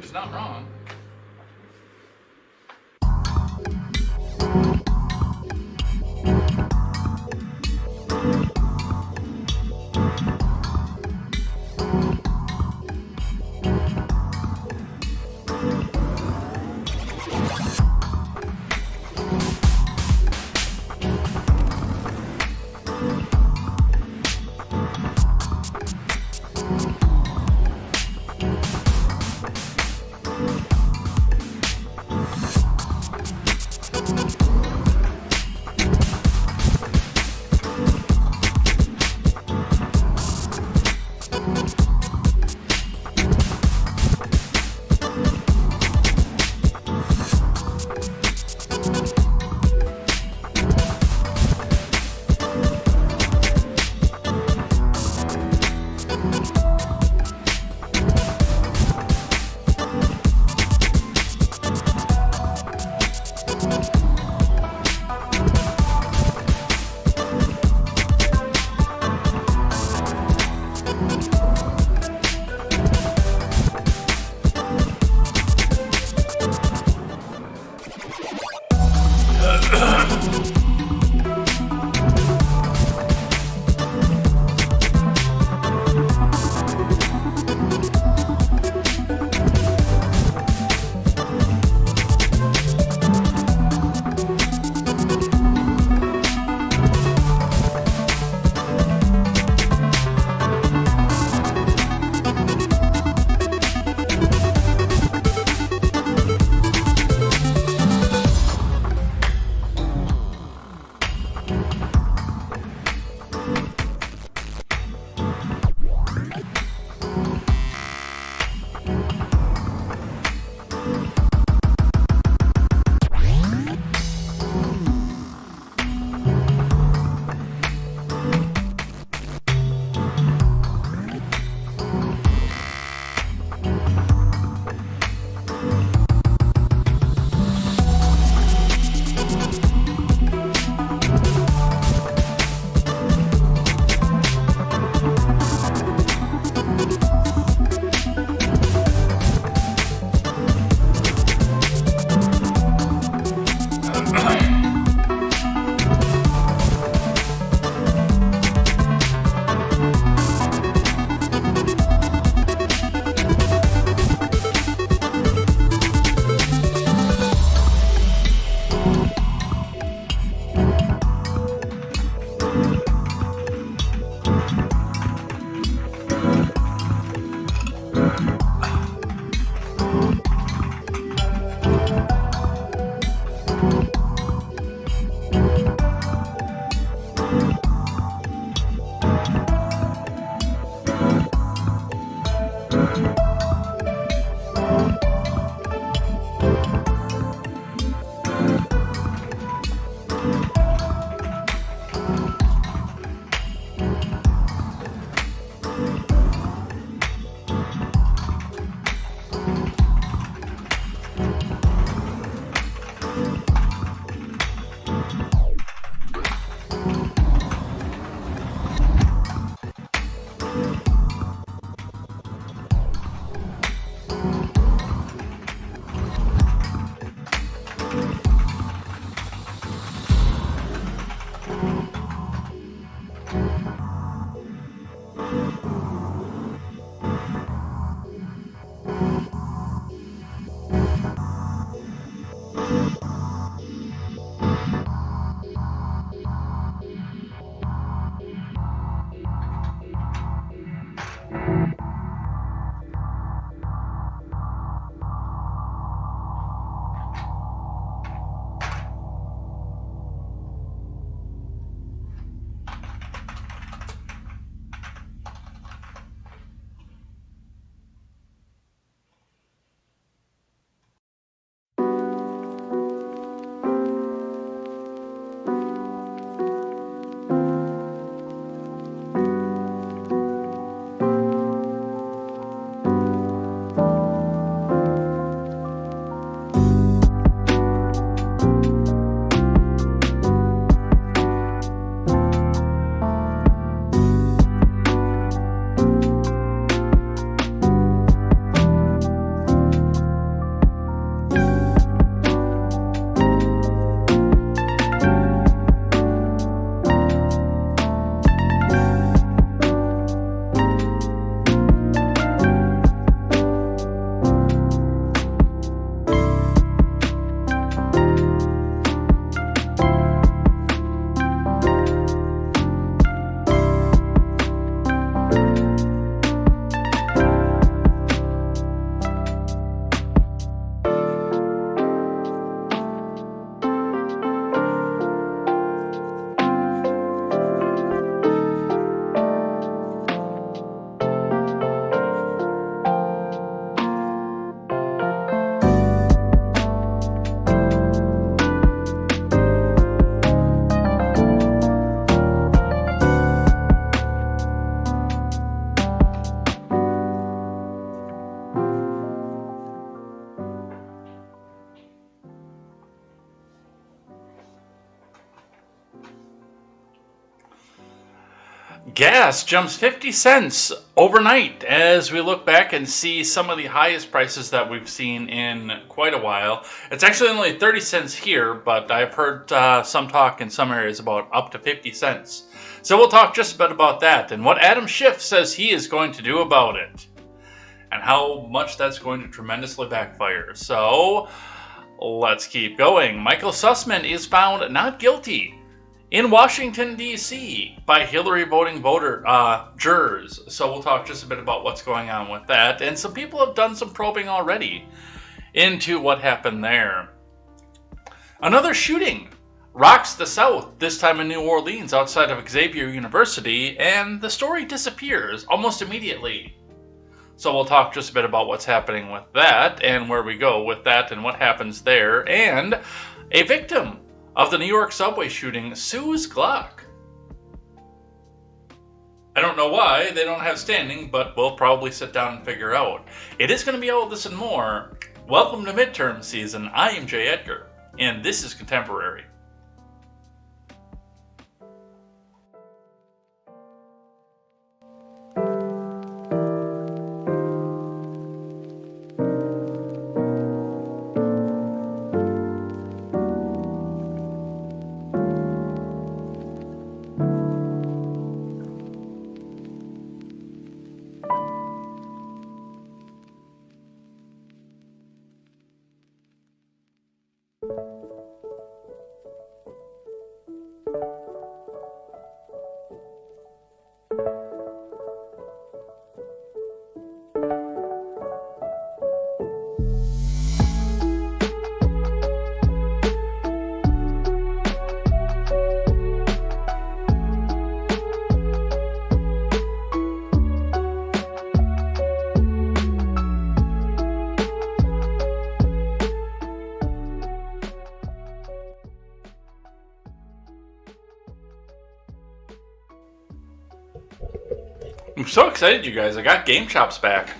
is not wrong. Gas jumps 50 cents overnight as we look back and see some of the highest prices that we've seen in quite a while. It's actually only 30 cents here, but I've heard some talk in some areas about up to 50 cents. So we'll talk just a bit about that and what Adam Schiff says he is going to do about it and how much that's going to tremendously backfire. So let's keep going. Michael Sussman is found not guilty in Washington, D.C. by Hillary voting jurors. So we'll talk just a bit about what's going on with that. And some people have done some probing already into what happened there. Another shooting rocks the South, this time in New Orleans outside of Xavier University, and the story disappears almost immediately. So we'll talk just a bit about what's happening with that and where we go with that and what happens there. And a victim of the New York subway shooting sues Glock. I don't know why they don't have standing, but we'll probably sit down and figure out. It is going to be all this and more. Welcome to midterm season. I am Jay Edgar, and this is Contemporary. I'm so excited, you guys. I got Game Chops back.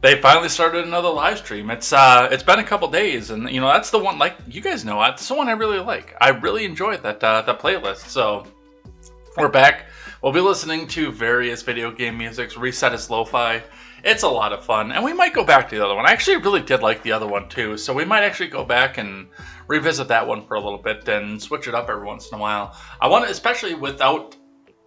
They finally started another live stream. It's been a couple days, and you know that's the one. Like you guys know, that's the one I really like. I really enjoyed that playlist. So we're back. We'll be listening to various video game musics. Reset is lo-fi. It's a lot of fun, and we might go back to the other one. I actually really did like the other one too, so we might actually go back and revisit that one for a little bit and switch it up every once in a while. I want to, especially without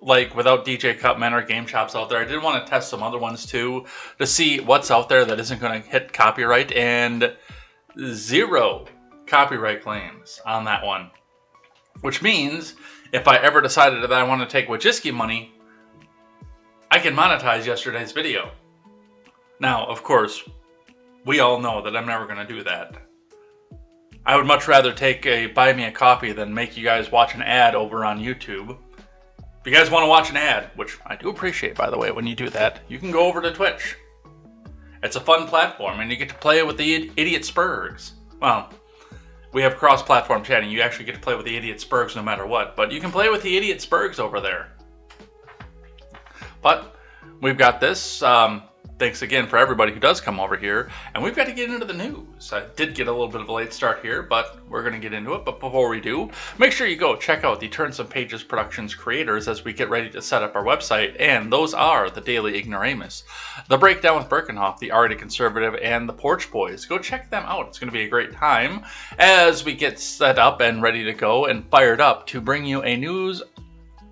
DJ Cutman or Game Chops out there, I did want to test some other ones too to see what's out there that isn't going to hit copyright, and 0 copyright claims on that one. Which means if I ever decided that I want to take Wojcicki money, I can monetize yesterday's video. Now, of course, we all know that I'm never going to do that. I would much rather take a buy me a coffee than make you guys watch an ad over on YouTube. If you guys want to watch an ad, which I do appreciate, by the way, when you do that, you can go over to Twitch. It's a fun platform, and you get to play with the Idiot Spurgs. Well, we have cross-platform chatting. You actually get to play with the Idiot Spurgs no matter what, but you can play with the Idiot Spurgs over there. But we've got this. Thanks again for everybody who does come over here. And we've got to get into the news. I did get a little bit of a late start here, but we're going to get into it. But before we do, make sure you go check out the Turn Some Pages Productions creators as we get ready to set up our website. And those are the Daily Ignoramus, The Breakdown with Birkenhoff, The Already Conservative, and The Porch Boys. Go check them out. It's going to be a great time as we get set up and ready to go and fired up to bring you a news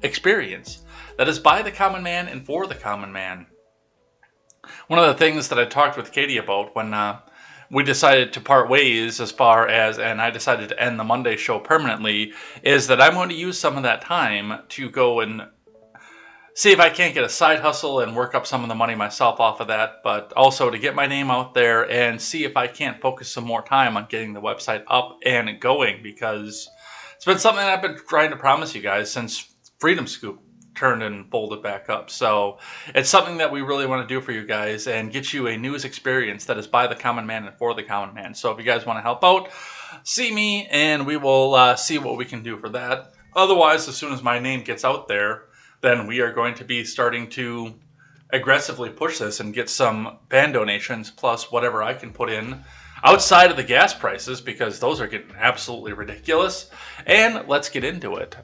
experience that is by the common man and for the common man. One of the things that I talked with Katie about when we decided to part ways as far as, and I decided to end the Monday show permanently, is that I'm going to use some of that time to go and see if I can't get a side hustle and work up some of the money myself off of that, but also to get my name out there and see if I can't focus some more time on getting the website up and going, because it's been something that I've been trying to promise you guys since Freedom Scoop turned and folded back up. So it's something that we really want to do for you guys and get you a news experience that is by the common man and for the common man. So if you guys want to help out, see me and we will see what we can do for that. Otherwise, as soon as my name gets out there, then we are going to be starting to aggressively push this and get some band donations plus whatever I can put in outside of the gas prices, because those are getting absolutely ridiculous. And let's get into it.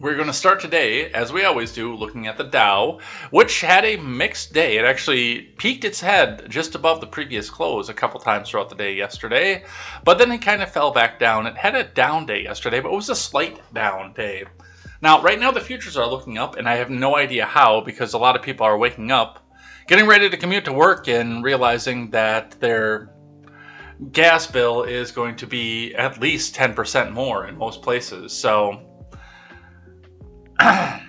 we're going to start today, as we always do, looking at the Dow, which had a mixed day. It actually peeked its head just above the previous close a couple times throughout the day yesterday, but then it kind of fell back down. It had a down day yesterday, but it was a slight down day. Now, right now the futures are looking up, and I have no idea how, because a lot of people are waking up, getting ready to commute to work, and realizing that their gas bill is going to be at least 10% more in most places. So I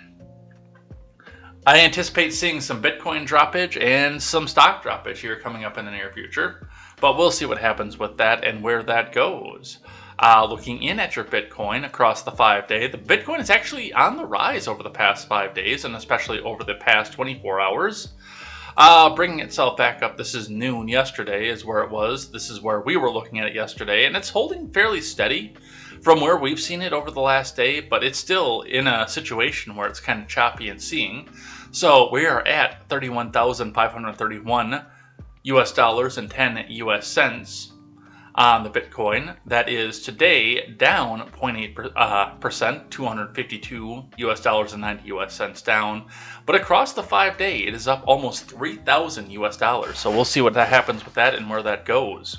anticipate seeing some Bitcoin droppage and some stock droppage here coming up in the near future, but we'll see what happens with that and where that goes. Looking in at your Bitcoin across the 5-day, the Bitcoin is actually on the rise over the past 5 days, and especially over the past 24 hours. Bringing itself back up. This is noon yesterday is where it was. This is where we were looking at it yesterday, and it's holding fairly steady from where we've seen it over the last day, but it's still in a situation where it's kind of choppy and seeing. So we are at 31,531 US dollars and 10 US cents on the Bitcoin. That is today down 0.8%, 252 US dollars and 90 US cents down. But across the 5-day, it is up almost 3,000 US dollars. So we'll see what that happens with that and where that goes.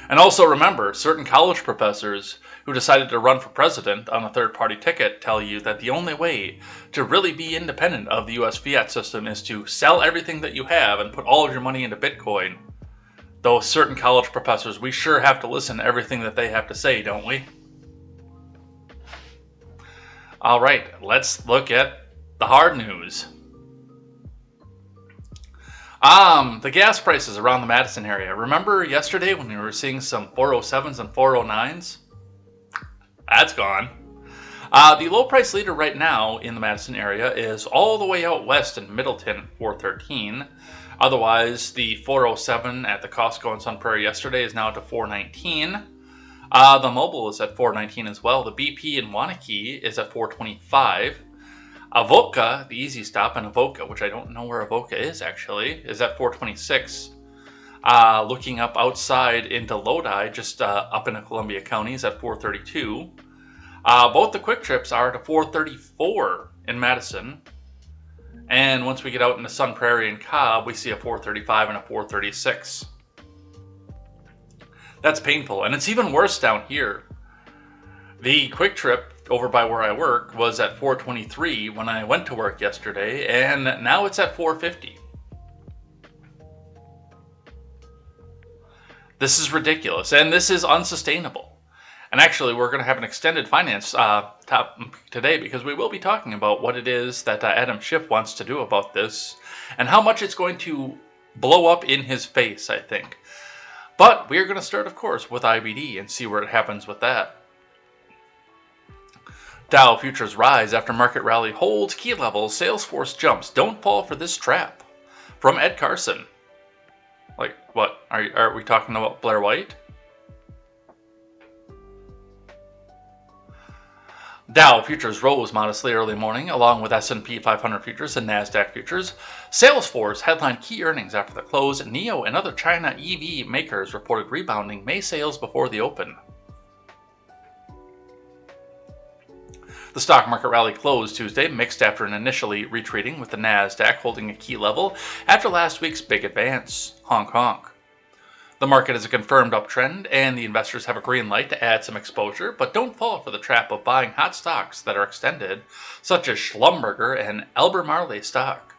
And also remember, certain college professors who decided to run for president on a third-party ticket tell you that the only way to really be independent of the US fiat system is to sell everything that you have and put all of your money into Bitcoin. Those certain college professors, we sure have to listen to everything that they have to say, don't we? All right, let's look at the hard news. The gas prices around the Madison area. Remember yesterday when we were seeing some 407s and 409s? That's gone. The low price leader right now in the Madison area is all the way out west in Middleton at 413. Otherwise, the 407 at the Costco in Sun Prairie yesterday is now to 419. The Mobile is at 419 as well. The BP in Waunakee is at 425. Avoca, the Easy Stop in Avoca, which I don't know where Avoca is actually, is at 426. Looking up outside into Lodi, just up in Columbia County, is at 432. Both the Quick Trips are to 434 in Madison. And once we get out into Sun Prairie and Cobb, we see a 435 and a 436. That's painful. And it's even worse down here. The Quick Trip over by where I work was at 423 when I went to work yesterday, and now it's at 450. This is ridiculous, and this is unsustainable. And actually, we're going to have an extended finance topic today because we will be talking about what it is that Adam Schiff wants to do about this and how much it's going to blow up in his face, I think. But we are going to start, of course, with IBD and see where it happens with that. Dow futures rise after market rally holds key levels. Salesforce jumps. Don't fall for this trap. From Ed Carson. Like, what? Are we talking about Blair White? Dow futures rose modestly early morning, along with S&P 500 futures and NASDAQ futures. Salesforce headlined key earnings after the close. NIO and other China EV makers reported rebounding May sales before the open. The stock market rally closed Tuesday mixed after initially retreating, with the NASDAQ holding a key level after last week's big advance. Honk honk. The market is a confirmed uptrend, and the investors have a green light to add some exposure, but don't fall for the trap of buying hot stocks that are extended, such as Schlumberger and Albemarle stock.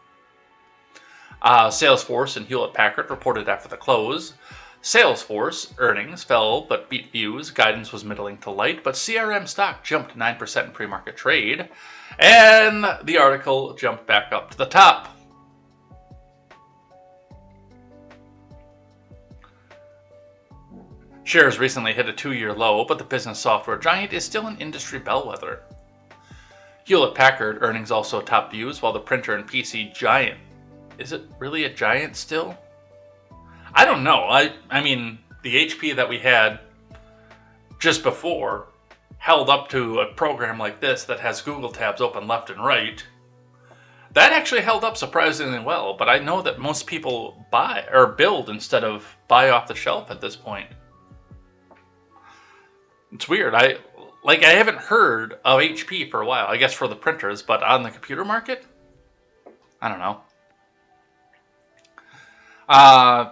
Salesforce and Hewlett-Packard reported after the close. Salesforce earnings fell but beat views. Guidance was middling to light, but CRM stock jumped 9% in pre-market trade, and the article jumped back up to the top. Shares recently hit a 2-year low, but the business software giant is still an industry bellwether. Hewlett-Packard earnings also topped views, while the printer and PC giant, is it really a giant still? I don't know. I mean, the HP that we had just before held up to a program like this that has Google tabs open left and right. That actually held up surprisingly well, but I know that most people buy or build instead of buy off the shelf at this point. It's weird. I haven't heard of HP for a while. I guess for the printers, but on the computer market, I don't know.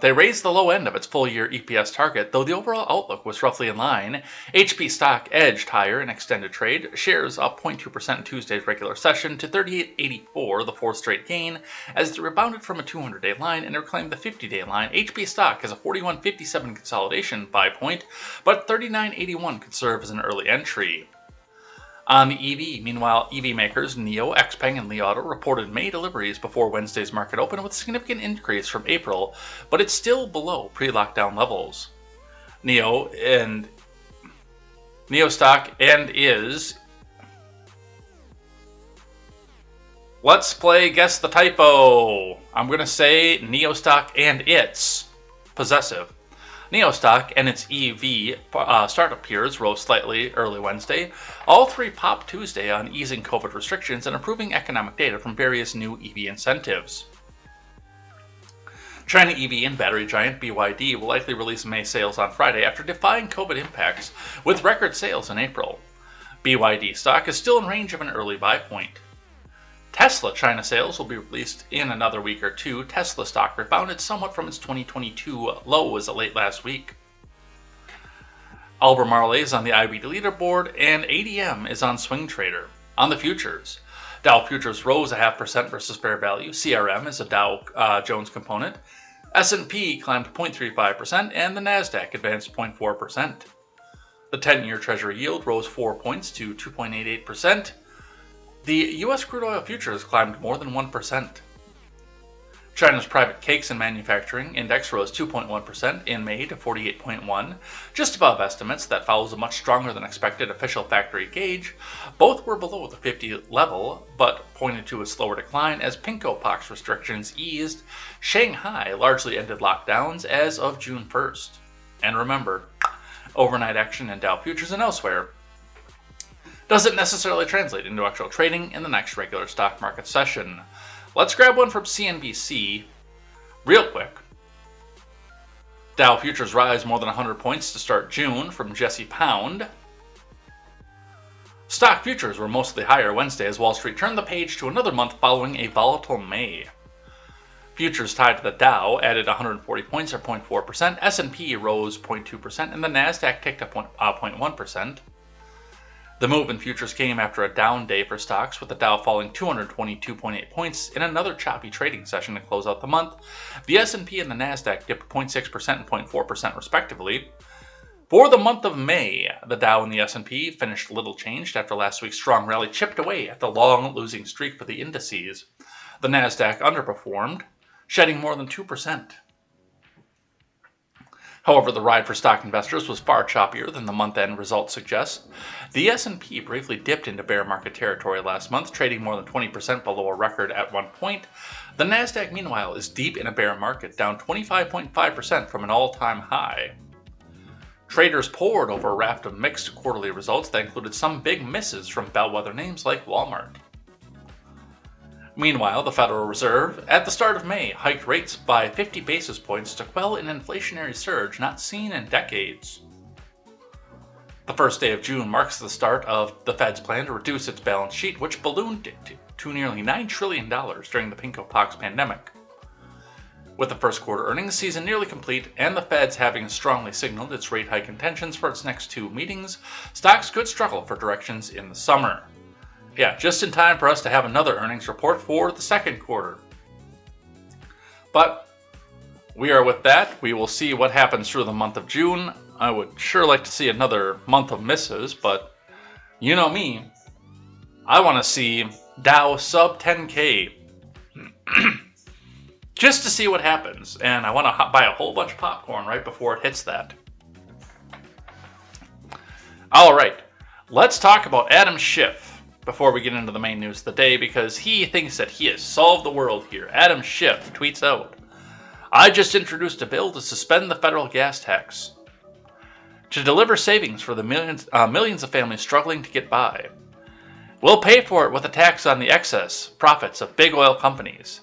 They raised the low end of its full-year EPS target, though the overall outlook was roughly in line. HP stock edged higher in extended trade, shares up 0.2% in Tuesday's regular session to 38.84, the fourth straight gain, as it rebounded from a 200-day line and reclaimed the 50-day line. HP stock has a 41.57 consolidation buy point, but 39.81 could serve as an early entry. On the EV, meanwhile, EV makers NIO, XPeng, and Li Auto reported May deliveries before Wednesday's market open with a significant increase from April, but it's still below pre-lockdown levels. NIO stock is... Let's play Guess the Typo. I'm going to say NIO stock and it's possessive. NIO stock and its EV startup peers rose slightly early Wednesday. All three popped Tuesday on easing COVID restrictions and improving economic data from various new EV incentives. China EV and battery giant BYD will likely release May sales on Friday after defying COVID impacts with record sales in April. BYD stock is still in range of an early buy point. Tesla China sales will be released in another week or two. Tesla stock rebounded somewhat from its 2022 lows late last week. Albemarle is on the IBD leaderboard, and ADM is on Swing Trader. On the futures, Dow futures rose 0.5% versus fair value. CRM is a Dow Jones component. S&P climbed 0.35%, and the Nasdaq advanced 0.4%. The 10-year Treasury yield rose 4 points to 2.88%. The U.S. crude oil futures climbed more than 1%. China's private cakes and manufacturing index rose 2.1% in May to 48.1, just above estimates that follows a much stronger than expected official factory gauge. Both were below the 50 level, but pointed to a slower decline as pinko pox restrictions eased. Shanghai largely ended lockdowns as of June 1st. And remember, overnight action in Dow futures and elsewhere doesn't necessarily translate into actual trading in the next regular stock market session. Let's grab one from CNBC real quick. Dow futures rise more than 100 points to start June from Jesse Pound. Stock futures were mostly higher Wednesday as Wall Street turned the page to another month following a volatile May. Futures tied to the Dow added 140 points or 0.4%, S&P rose 0.2%, and the Nasdaq ticked up 0.1%. The move in futures came after a down day for stocks, with the Dow falling 222.8 points in another choppy trading session to close out the month. The S&P and the Nasdaq dipped 0.6% and 0.4% respectively. For the month of May, the Dow and the S&P finished little changed after last week's strong rally chipped away at the long losing streak for the indices. The Nasdaq underperformed, shedding more than 2%. However, the ride for stock investors was far choppier than the month-end results suggest. The S&P briefly dipped into bear market territory last month, trading more than 20% below a record at one point. The Nasdaq, meanwhile, is deep in a bear market, down 25.5% from an all-time high. Traders poured over a raft of mixed quarterly results that included some big misses from bellwether names like Walmart. Meanwhile, the Federal Reserve, at the start of May, hiked rates by 50 basis points to quell an inflationary surge not seen in decades. The first day of June marks the start of the Fed's plan to reduce its balance sheet, which ballooned to nearly $9 trillion during the pinko pox pandemic. With the first quarter earnings season nearly complete and the Fed's having strongly signaled its rate hike intentions for its next two meetings, stocks could struggle for directions in the summer. Yeah, just in time for us to have another earnings report for the second quarter. But we are with that. We will see what happens through the month of June. I would sure like to see another month of misses, but you know me. I want to see Dow sub 10K just to see what happens. And I want to buy a whole bunch of popcorn right before it hits that. All right, let's talk about Adam Schiff before we get into the main news of the day, because he thinks that he has solved the world here. Adam Schiff tweets out, "I just introduced a bill to suspend the federal gas tax to deliver savings for the millions of families struggling to get by. We'll pay for it with a tax on the excess profits of big oil companies.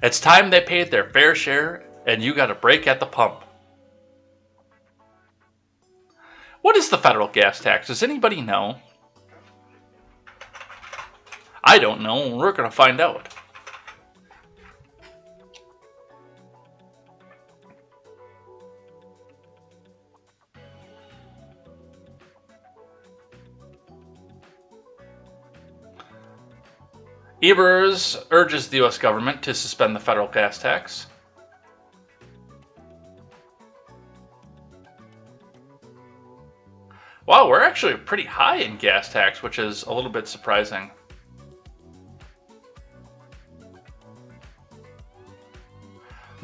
It's time they paid their fair share, and you got a break at the pump." What is the federal gas tax? Does anybody know? I don't know, and we're going to find out. Evers urges the U.S. government to suspend the federal gas tax. Wow, we're actually pretty high in gas tax, which is a little bit surprising.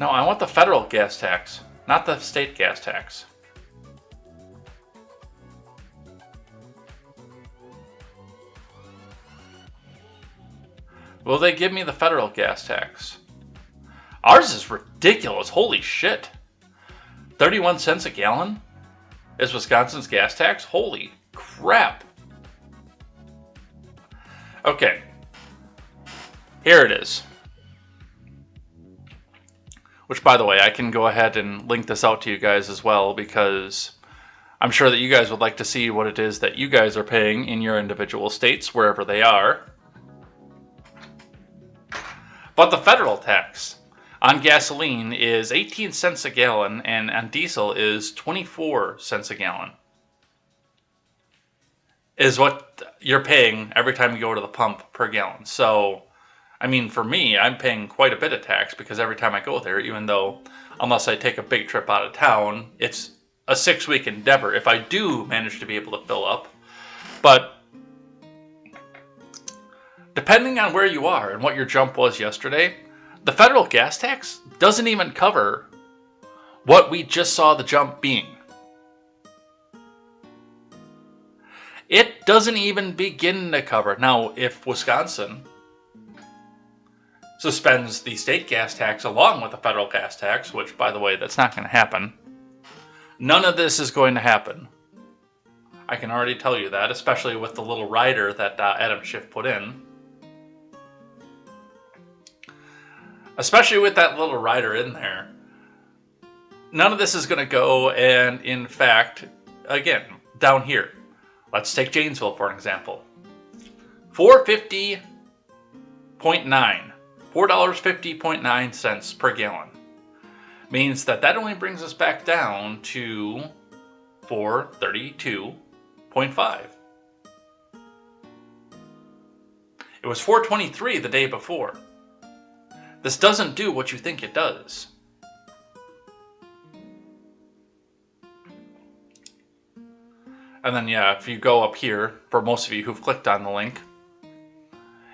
No, I want the federal gas tax, not the state gas tax. Will they give me the federal gas tax? Ours is ridiculous. Holy shit. 31 cents a gallon is Wisconsin's gas tax? Holy crap. Okay. Here it is. Which, by the way, I can go ahead and link this out to you guys as well, because I'm sure that you guys would like to see what it is that you guys are paying in your individual states, wherever they are. But the federal tax on gasoline is 18 cents a gallon, and on diesel is 24 cents a gallon. Is what you're paying every time you go to the pump per gallon. So, I mean, for me, I'm paying quite a bit of tax because every time I go there, even though, unless I take a big trip out of town, it's a 6-week endeavor if I do manage to be able to fill up. But depending on where you are and what your jump was yesterday, the federal gas tax doesn't even cover what we just saw the jump being. It doesn't even begin to cover. Now, if Wisconsin suspends the state gas tax along with the federal gas tax, which, by the way, that's not going to happen, none of this is going to happen. I can already tell you that, especially with the little rider that Adam Schiff put in. Especially with that little rider in there. None of this is going to go, and in fact, again, down here, let's take Janesville for an example. $4.50.9 $4.50.9 per gallon means that only brings us back down to $4.32.5. It was $4.23 the day before. This doesn't do what you think it does. And then, yeah, if you go up here, for most of you who've clicked on the link,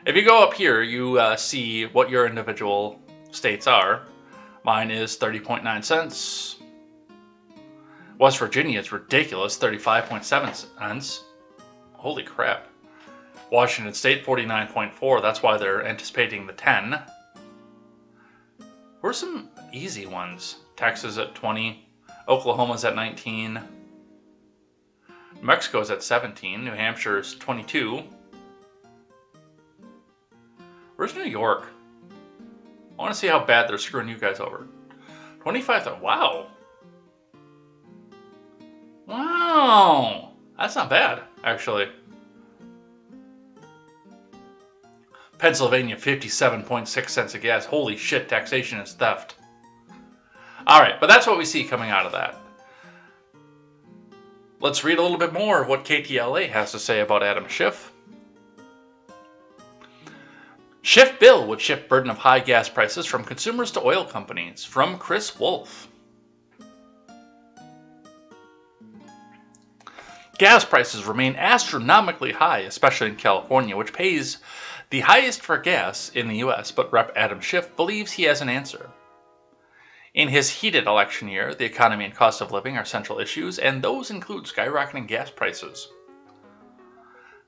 if you go up here, you see what your individual states are. Mine is 30.9 cents. West Virginia is ridiculous, 35.7 cents. Holy crap. Washington State, 49.4. That's why they're anticipating the 10. Where's some easy ones? Texas at 20. Oklahoma's at 19. Mexico's at 17. New Hampshire's 22. Where's New York? I want to see how bad they're screwing you guys over. 25. Wow. Wow. That's not bad, actually. Pennsylvania, 57.6 cents a gas. Holy shit, taxation is theft. Alright, but that's what we see coming out of that. Let's read a little bit more of what KTLA has to say about Adam Schiff. Schiff bill would shift burden of high gas prices from consumers to oil companies. From Chris Wolf. Gas prices remain astronomically high, especially in California, which pays the highest for gas in the U.S., but Rep. Adam Schiff believes he has an answer. In his heated election year, the economy and cost of living are central issues, and those include skyrocketing gas prices.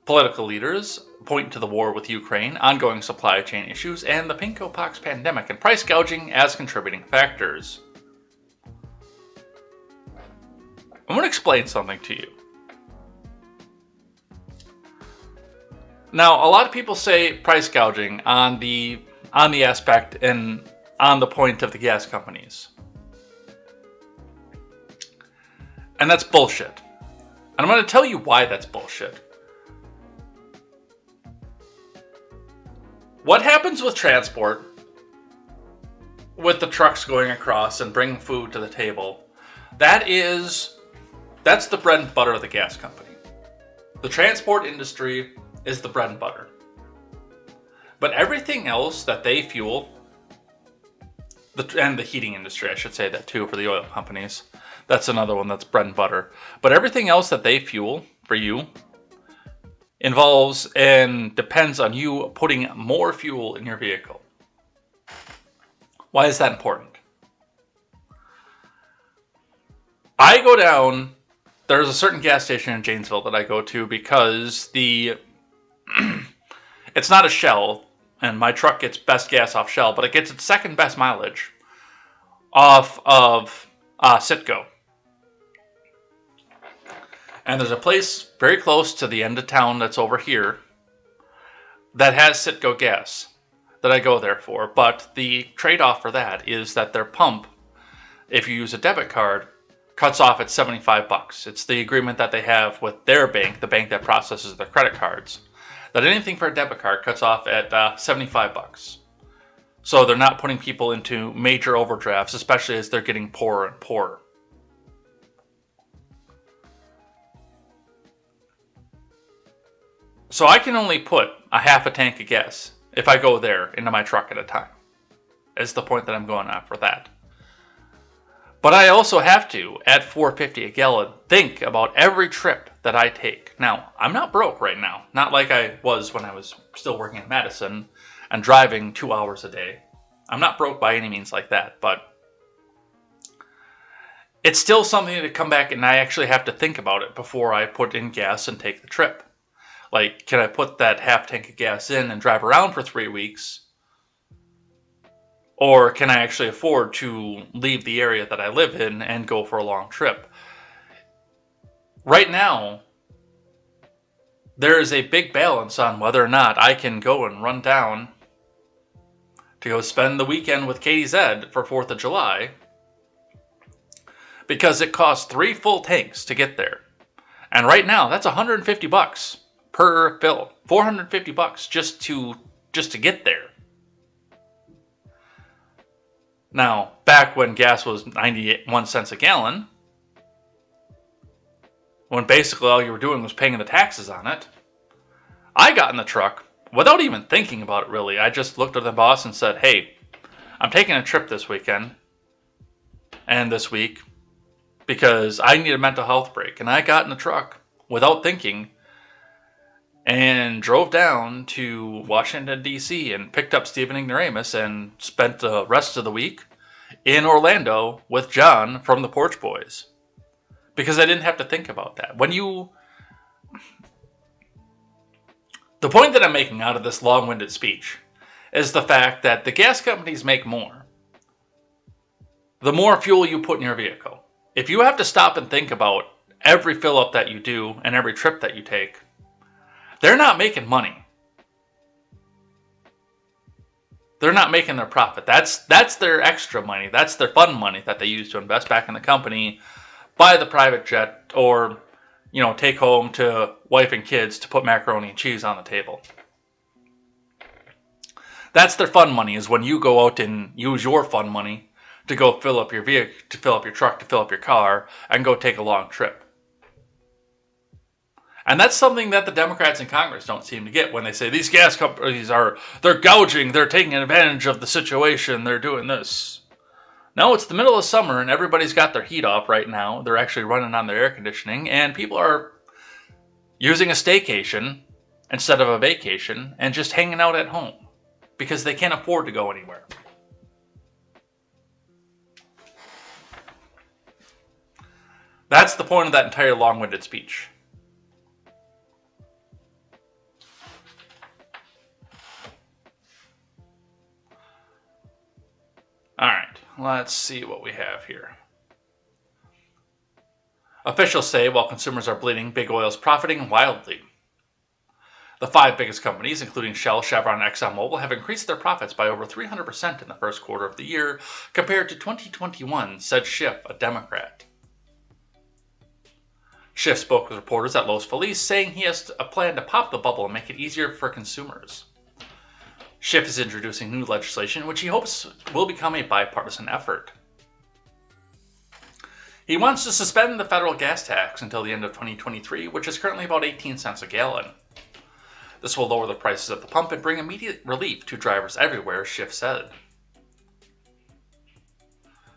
Political leaders point to the war with Ukraine, ongoing supply chain issues, and the Pinko-Pox pandemic and price gouging as contributing factors. I'm going to explain something to you. Now, a lot of people say price gouging on the aspect and on the point of the gas companies. And that's bullshit. And I'm going to tell you why that's bullshit. What happens with transport, with the trucks going across and bringing food to the table, that's the bread and butter of the gas company. The transport industry is the bread and butter. But everything else that they fuel, and the heating industry, I should say that too, for the oil companies, that's another one that's bread and butter. But everything else that they fuel for you involves and depends on you putting more fuel in your vehicle. Why is that important? I go down, there's a certain gas station in Janesville that I go to because it's not a Shell, and my truck gets best gas off Shell, but it gets its second best mileage off of Citgo. And there's a place very close to the end of town that's over here that has Citgo gas that I go there for. But the trade-off for that is that their pump, if you use a debit card, cuts off at $75. It's the agreement that they have with their bank, the bank that processes their credit cards, that anything for a debit card cuts off at $75. So they're not putting people into major overdrafts, especially as they're getting poorer and poorer. So I can only put a half a tank of gas if I go there into my truck at a time. Is the point that I'm going at for that. But I also have to, at $4.50 a gallon, think about every trip that I take. Now, I'm not broke right now. Not like I was when I was still working in Madison and driving 2 hours a day. I'm not broke by any means like that, but it's still something to come back and I actually have to think about it before I put in gas and take the trip. Like, can I put that half tank of gas in and drive around for 3 weeks? Or can I actually afford to leave the area that I live in and go for a long trip? Right now, there is a big balance on whether or not I can go and run down to go spend the weekend with KTZed for 4th of July, because it costs 3 full tanks to get there. And right now, that's $150 per fill. $450 just to get there. Now, back when gas was 91 cents a gallon, when basically all you were doing was paying the taxes on it, I got in the truck without even thinking about it really. I just looked at the boss and said, hey, I'm taking a trip this weekend and this week because I need a mental health break. And I got in the truck without thinking and drove down to Washington, D.C. and picked up Stephen Ignoramus and spent the rest of the week in Orlando with John from the Porch Boys. Because I didn't have to think about that. The point that I'm making out of this long-winded speech is the fact that the gas companies make more the more fuel you put in your vehicle. If you have to stop and think about every fill-up that you do and every trip that you take, they're not making money. They're not making their profit. That's their extra money. That's their fun money that they use to invest back in the company, buy the private jet, or take home to wife and kids to put macaroni and cheese on the table. That's their fun money, is when you go out and use your fun money to go fill up your vehicle, to fill up your truck, to fill up your car, and go take a long trip. And that's something that the Democrats in Congress don't seem to get when they say these gas companies they're gouging, they're taking advantage of the situation, they're doing this. No, it's the middle of summer and everybody's got their heat off right now. They're actually running on their air conditioning, and people are using a staycation instead of a vacation and just hanging out at home because they can't afford to go anywhere. That's the point of that entire long-winded speech. Alright, let's see what we have here. Officials say while consumers are bleeding, big oil's profiting wildly. The 5 biggest companies, including Shell, Chevron, and ExxonMobil, have increased their profits by over 300% in the first quarter of the year compared to 2021, said Schiff, a Democrat. Schiff spoke with reporters at Los Feliz, saying he has a plan to pop the bubble and make it easier for consumers. Schiff is introducing new legislation, which he hopes will become a bipartisan effort. He wants to suspend the federal gas tax until the end of 2023, which is currently about 18 cents a gallon. This will lower the prices at the pump and bring immediate relief to drivers everywhere, Schiff said.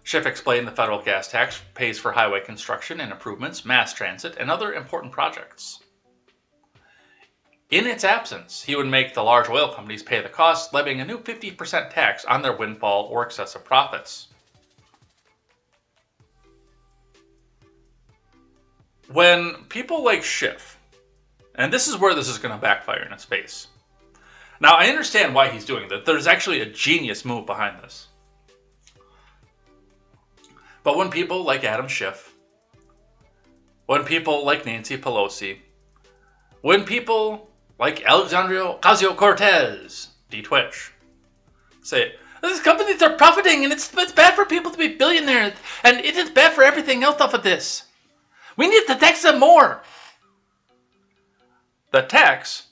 Schiff explained the federal gas tax pays for highway construction and improvements, mass transit, and other important projects. In its absence, he would make the large oil companies pay the cost, levying a new 50% tax on their windfall or excessive profits. When people like Schiff, and this is where this is going to backfire in its face. Now, I understand why he's doing that. There's actually a genius move behind this. But when people like Adam Schiff, when people like Nancy Pelosi, when people like Alexandria Ocasio-Cortez, D-Twitch, say, these companies are profiting and it's bad for people to be billionaires and it is bad for everything else off of this. We need to tax them more. The tax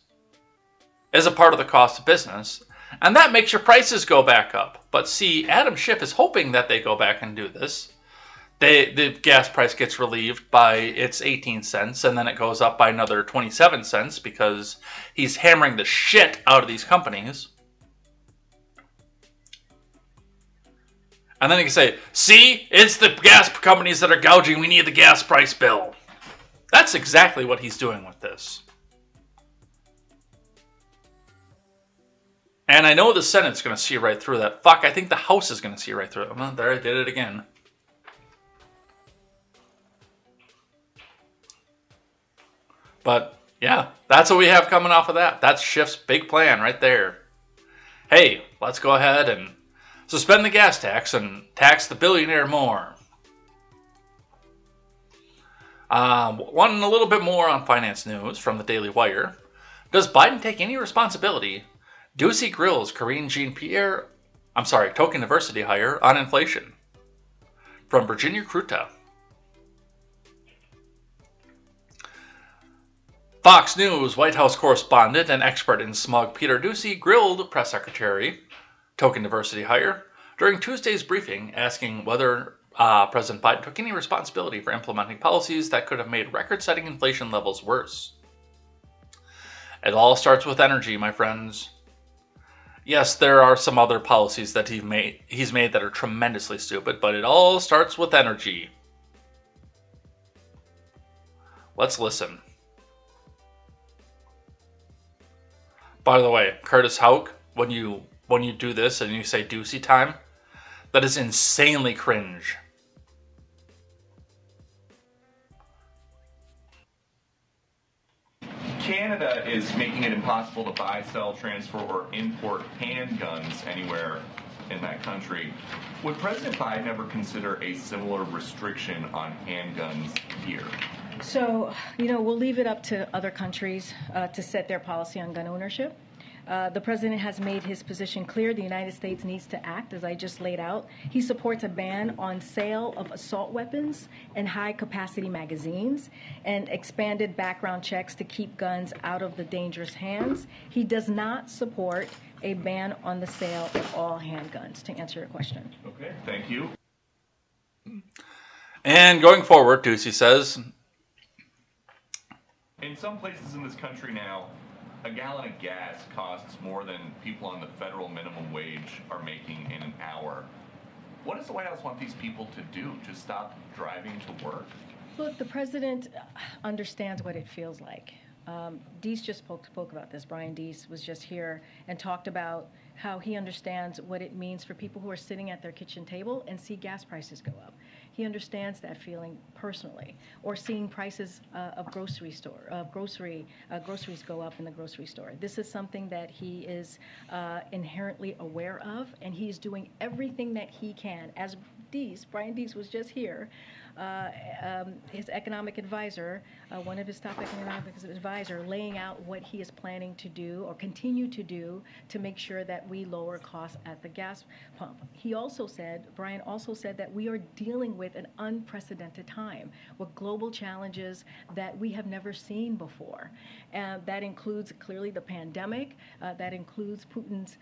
is a part of the cost of business, and that makes your prices go back up. But see, Adam Schiff is hoping that they go back and do this. The gas price gets relieved by its 18 cents, and then it goes up by another 27 cents because he's hammering the shit out of these companies. And then he can say, see, it's the gas companies that are gouging. We need the gas price bill. That's exactly what he's doing with this. And I know the Senate's going to see right through that. Fuck, I think the House is going to see right through it. Well, there, I did it again. But, yeah, that's what we have coming off of that. That's Schiff's big plan right there. Hey, let's go ahead and suspend the gas tax and tax the billionaire more. One a little bit more on finance news from the Daily Wire. Does Biden take any responsibility? Ducey grills Karine Jean-Pierre, Token Diversity hire on inflation. From Virginia Kruta. Fox News White House correspondent and expert in smog Peter Ducey grilled press secretary, Token Diversity hire, during Tuesday's briefing, asking whether President Biden took any responsibility for implementing policies that could have made record-setting inflation levels worse. It all starts with energy, my friends. Yes, there are some other policies that he's made that are tremendously stupid, but it all starts with energy. Let's listen. By the way, Curtis Houck, when you do this and you say Ducey time, that is insanely cringe. Canada is making it impossible to buy, sell, transfer, or import handguns anywhere in that country. Would President Biden ever consider a similar restriction on handguns here? So, we'll leave it up to other countries to set their policy on gun ownership. The president has made his position clear. The United States needs to act, as I just laid out. He supports a ban on sale of assault weapons and high-capacity magazines and expanded background checks to keep guns out of the dangerous hands. He does not support a ban on the sale of all handguns, to answer your question. Okay, thank you. And going forward, Ducey says, in some places in this country now, a gallon of gas costs more than people on the federal minimum wage are making in an hour. What does the White House want these people to do? Just stop driving to work? Look, the president understands what it feels like. Deese just spoke about this. Brian Deese was just here and talked about how he understands what it means for people who are sitting at their kitchen table and see gas prices go up. He understands that feeling personally, or seeing prices of groceries go up in the grocery store. This is something that he is inherently aware of, and he's doing everything that he can, as Deese. Brian Deese was just here. His economic advisor, one of his top economic advisor, laying out what he is planning to do or continue to do to make sure that we lower costs at the gas pump. Brian also said that we are dealing with an unprecedented time with global challenges that we have never seen before. And that includes clearly the pandemic, that includes Putin's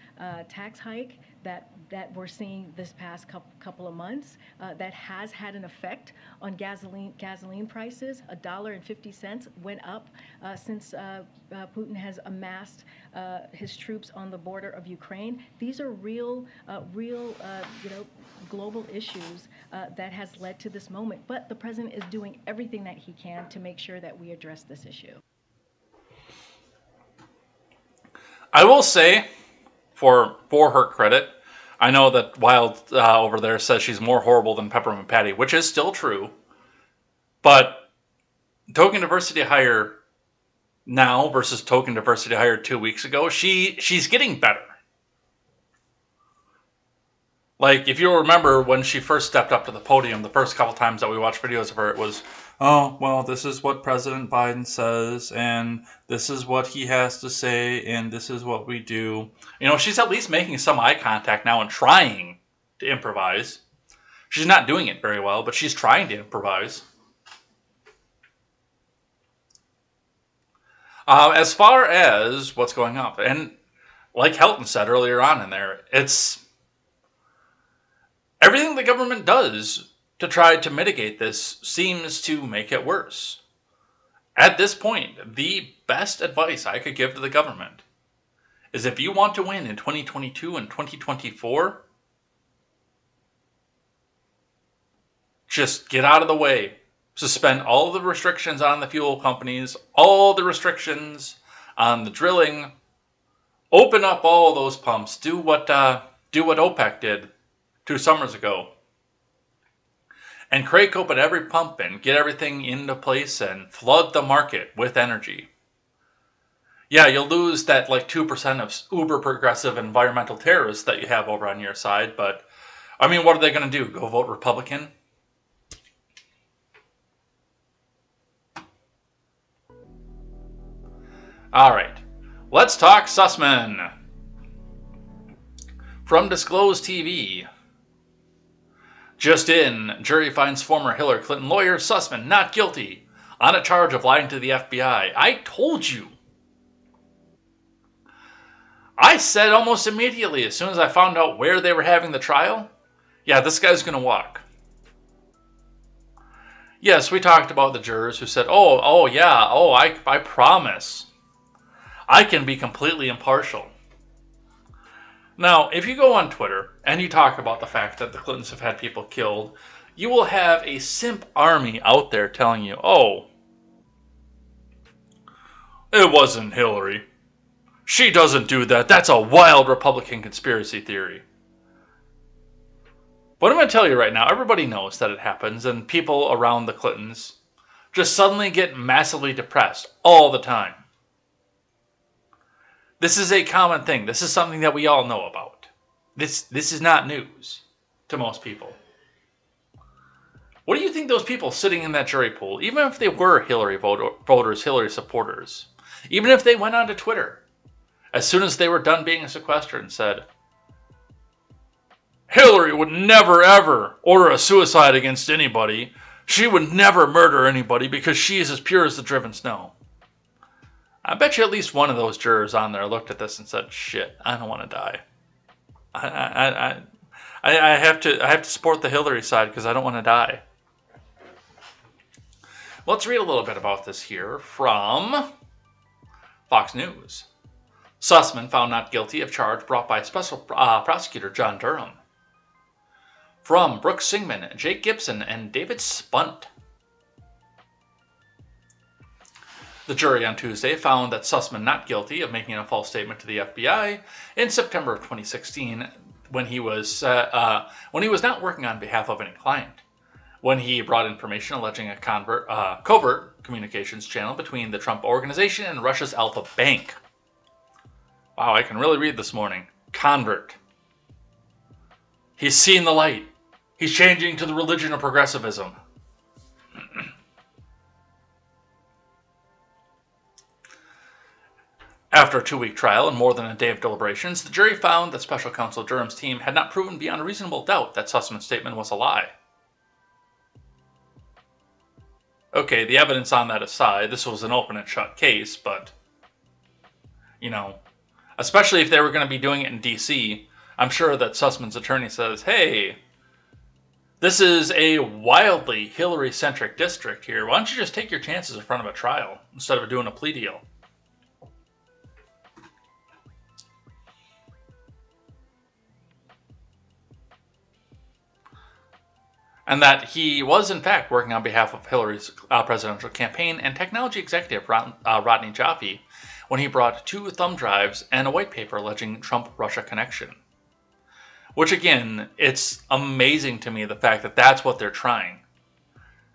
tax hike that we're seeing this past couple of months, that has had an effect on gasoline prices. $1.50 went up since Putin has amassed his troops on the border of Ukraine. These are real, global issues that has led to this moment. But the president is doing everything that he can to make sure that we address this issue. I will say, for her credit, I know that Wild over there says she's more horrible than Peppermint Patty, which is still true. But token diversity hire now versus token diversity hire 2 weeks ago, she's getting better. Like, if you remember when she first stepped up to the podium, the first couple times that we watched videos of her, it was, oh, well, this is what President Biden says, and this is what he has to say, and this is what we do. You know, she's at least making some eye contact now and trying to improvise. She's not doing it very well, but she's trying to improvise. As far as what's going up, and like Helton said earlier on in there, it's everything the government does to try to mitigate this seems to make it worse. At this point, the best advice I could give to the government is if you want to win in 2022 and 2024, just get out of the way. Suspend all the restrictions on the fuel companies, all the restrictions on the drilling. Open up all those pumps. Do what OPEC did 2 summers ago. And crank open every pump and get everything into place and flood the market with energy. Yeah, you'll lose that like 2% of uber progressive environmental terrorists that you have over on your side, but I mean, what are they going to do? Go vote Republican? All right, let's talk Sussman. From Disclosed TV. Just in, jury finds former Hillary Clinton lawyer Sussman not guilty on a charge of lying to the FBI. I told you. I said almost immediately as soon as I found out where they were having the trial, yeah, this guy's going to walk. Yes, we talked about the jurors who said, I promise. I can be completely impartial. Now, if you go on Twitter and you talk about the fact that the Clintons have had people killed, you will have a simp army out there telling you, oh, it wasn't Hillary. She doesn't do that. That's a wild Republican conspiracy theory. But I'm going to tell you right now, everybody knows that it happens, and people around the Clintons just suddenly get massively depressed all the time. This is a common thing. This is something that we all know about. This is not news to most people. What do you think those people sitting in that jury pool, even if they were Hillary voters, Hillary supporters, even if they went onto Twitter, as soon as they were done being sequestered and said, Hillary would never ever order a suicide against anybody. She would never murder anybody because she is as pure as the driven snow. I bet you at least one of those jurors on there looked at this and said, shit, I don't want to die. I have to support the Hillary side because I don't want to die. Let's read a little bit about this here from Fox News. Sussman found not guilty of charge brought by Special Prosecutor John Durham. From Brooks Singman, Jake Gibson, and David Spunt. The jury on Tuesday found that Sussman not guilty of making a false statement to the FBI in September of 2016 when he was not working on behalf of any client, when he brought information alleging a covert communications channel between the Trump organization and Russia's Alfa Bank. Wow, I can really read this morning. Convert. He's seen the light. He's changing to the religion of progressivism. After a 2-week trial and more than a day of deliberations, the jury found that Special Counsel Durham's team had not proven beyond a reasonable doubt that Sussman's statement was a lie. Okay, the evidence on that aside, this was an open and shut case, but, you know, especially if they were going to be doing it in D.C., I'm sure that Sussman's attorney says, hey, this is a wildly Hillary-centric district here. Why don't you just take your chances in front of a trial instead of doing a plea deal? And that he was, in fact, working on behalf of Hillary's presidential campaign and technology executive Rodney Jaffe when he brought 2 thumb drives and a white paper alleging Trump-Russia connection. Which, again, it's amazing to me the fact that that's what they're trying.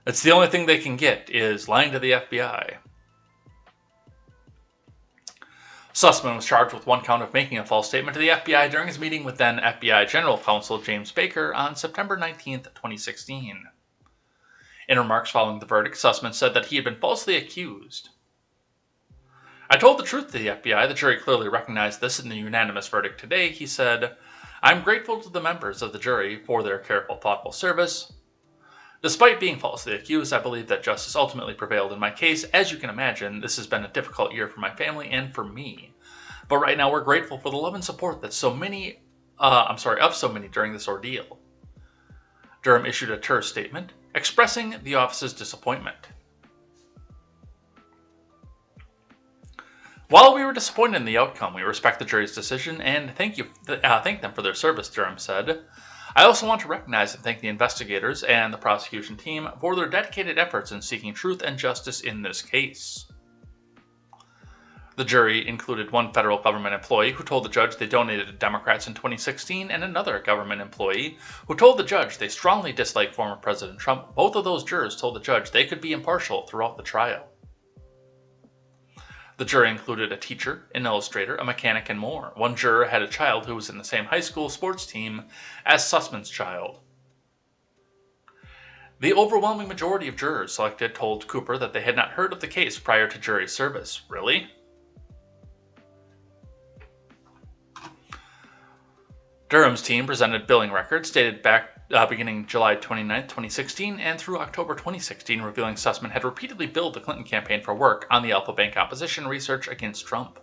It's the only thing they can get is lying to the FBI. Sussman was charged with 1 count of making a false statement to the FBI during his meeting with then FBI General Counsel James Baker on September 19, 2016. In remarks following the verdict, Sussman said that he had been falsely accused. I told the truth to the FBI. The jury clearly recognized this in the unanimous verdict today. He said, I'm grateful to the members of the jury for their careful, thoughtful service. Despite being falsely accused, I believe that justice ultimately prevailed in my case. As you can imagine, this has been a difficult year for my family and for me. But right now, we're grateful for the love and support that of so many during this ordeal. Durham issued a terse statement expressing the office's disappointment. While we were disappointed in the outcome, we respect the jury's decision and thank them for their service, Durham said. I also want to recognize and thank the investigators and the prosecution team for their dedicated efforts in seeking truth and justice in this case. The jury included 1 federal government employee who told the judge they donated to Democrats in 2016 and another government employee who told the judge they strongly disliked former President Trump. Both of those jurors told the judge they could be impartial throughout the trial. The jury included a teacher, an illustrator, a mechanic, and more. 1 juror had a child who was in the same high school sports team as Sussman's child. The overwhelming majority of jurors selected told Cooper that they had not heard of the case prior to jury service. Really? Durham's team presented billing records dated back beginning July 29, 2016, and through October 2016, revealing Sussman had repeatedly billed the Clinton campaign for work on the Alpha Bank opposition research against Trump.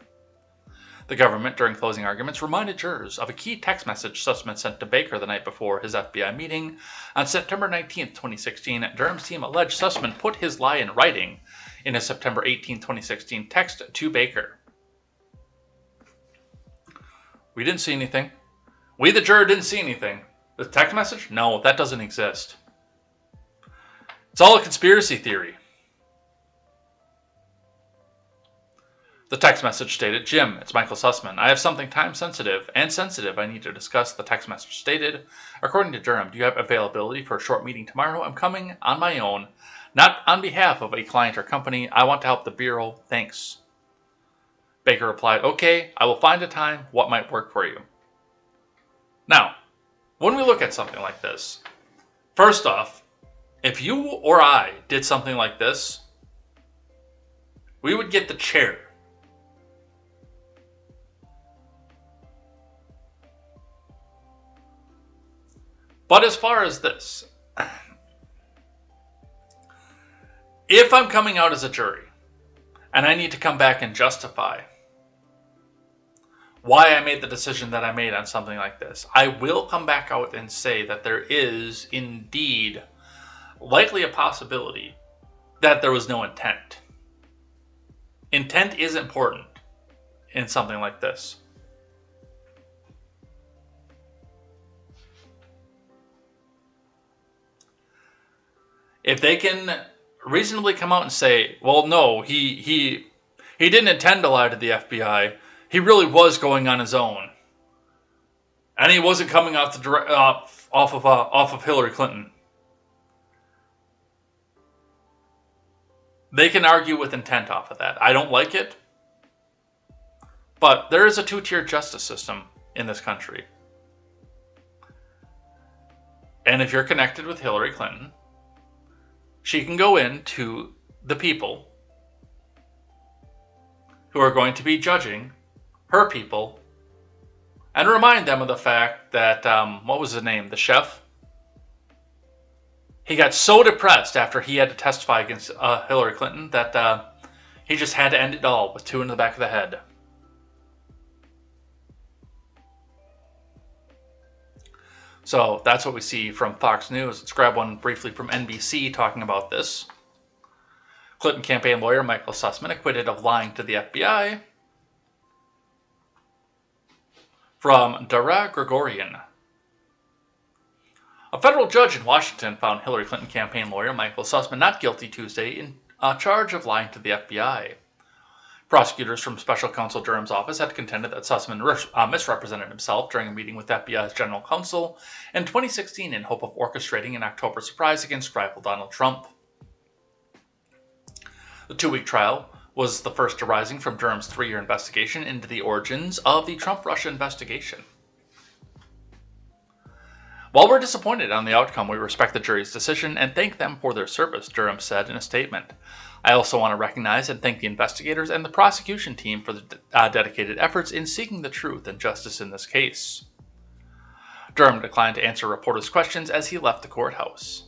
The government, during closing arguments, reminded jurors of a key text message Sussman sent to Baker the night before his FBI meeting. On September 19, 2016, Durham's team alleged Sussman put his lie in writing in a September 18, 2016 text to Baker. We didn't see anything. We, the juror, didn't see anything. The text message? No, that doesn't exist. It's all a conspiracy theory. The text message stated, Jim, it's Michael Sussman. I have something time-sensitive and sensitive I need to discuss. The text message stated, according to Durham, do you have availability for a short meeting tomorrow? I'm coming on my own, not on behalf of a client or company. I want to help the Bureau. Thanks. Baker replied, okay, I will find a time. What might work for you? Now, when we look at something like this, first off, if you or I did something like this, we would get the chair. But as far as this, if I'm coming out as a jury and I need to come back and justify why I made the decision that I made on something like this, I will come back out and say that there is indeed likely a possibility that there was no intent. Intent is important in something like this. If they can reasonably come out and say, well, no, he didn't intend to lie to the FBI. He really was going on his own, and he wasn't coming off of Hillary Clinton. They can argue with intent off of that. I don't like it, but there is a 2-tier justice system in this country. And if you're connected with Hillary Clinton, she can go in to the people who are going to be judging her people and remind them of the fact that, what was his name, the chef? He got so depressed after he had to testify against Hillary Clinton that he just had to end it all with 2 in the back of the head. So that's what we see from Fox News. Let's grab one briefly from NBC talking about this. Clinton campaign lawyer Michael Sussman acquitted of lying to the FBI. From Dara Gregorian. A federal judge in Washington found Hillary Clinton campaign lawyer Michael Sussman not guilty Tuesday in a charge of lying to the FBI. Prosecutors from Special Counsel Durham's office had contended that Sussman misrepresented himself during a meeting with FBI's general counsel in 2016 in hope of orchestrating an October surprise against rival Donald Trump. The 2-week trial was the first arising from Durham's 3-year investigation into the origins of the Trump-Russia investigation. While we're disappointed on the outcome, we respect the jury's decision and thank them for their service, Durham said in a statement. I also want to recognize and thank the investigators and the prosecution team for the dedicated efforts in seeking the truth and justice in this case. Durham declined to answer reporters' questions as he left the courthouse.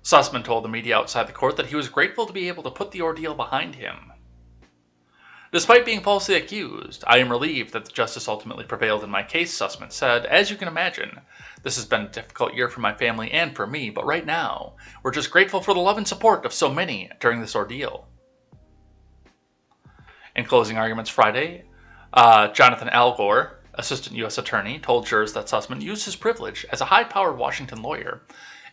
Sussman told the media outside the court that he was grateful to be able to put the ordeal behind him. Despite being falsely accused, I am relieved that the justice ultimately prevailed in my case, Sussman said. As you can imagine, this has been a difficult year for my family and for me, but right now, we're just grateful for the love and support of so many during this ordeal. In closing arguments Friday, Jonathan Algor, assistant U.S. attorney, told jurors that Sussman used his privilege as a high-powered Washington lawyer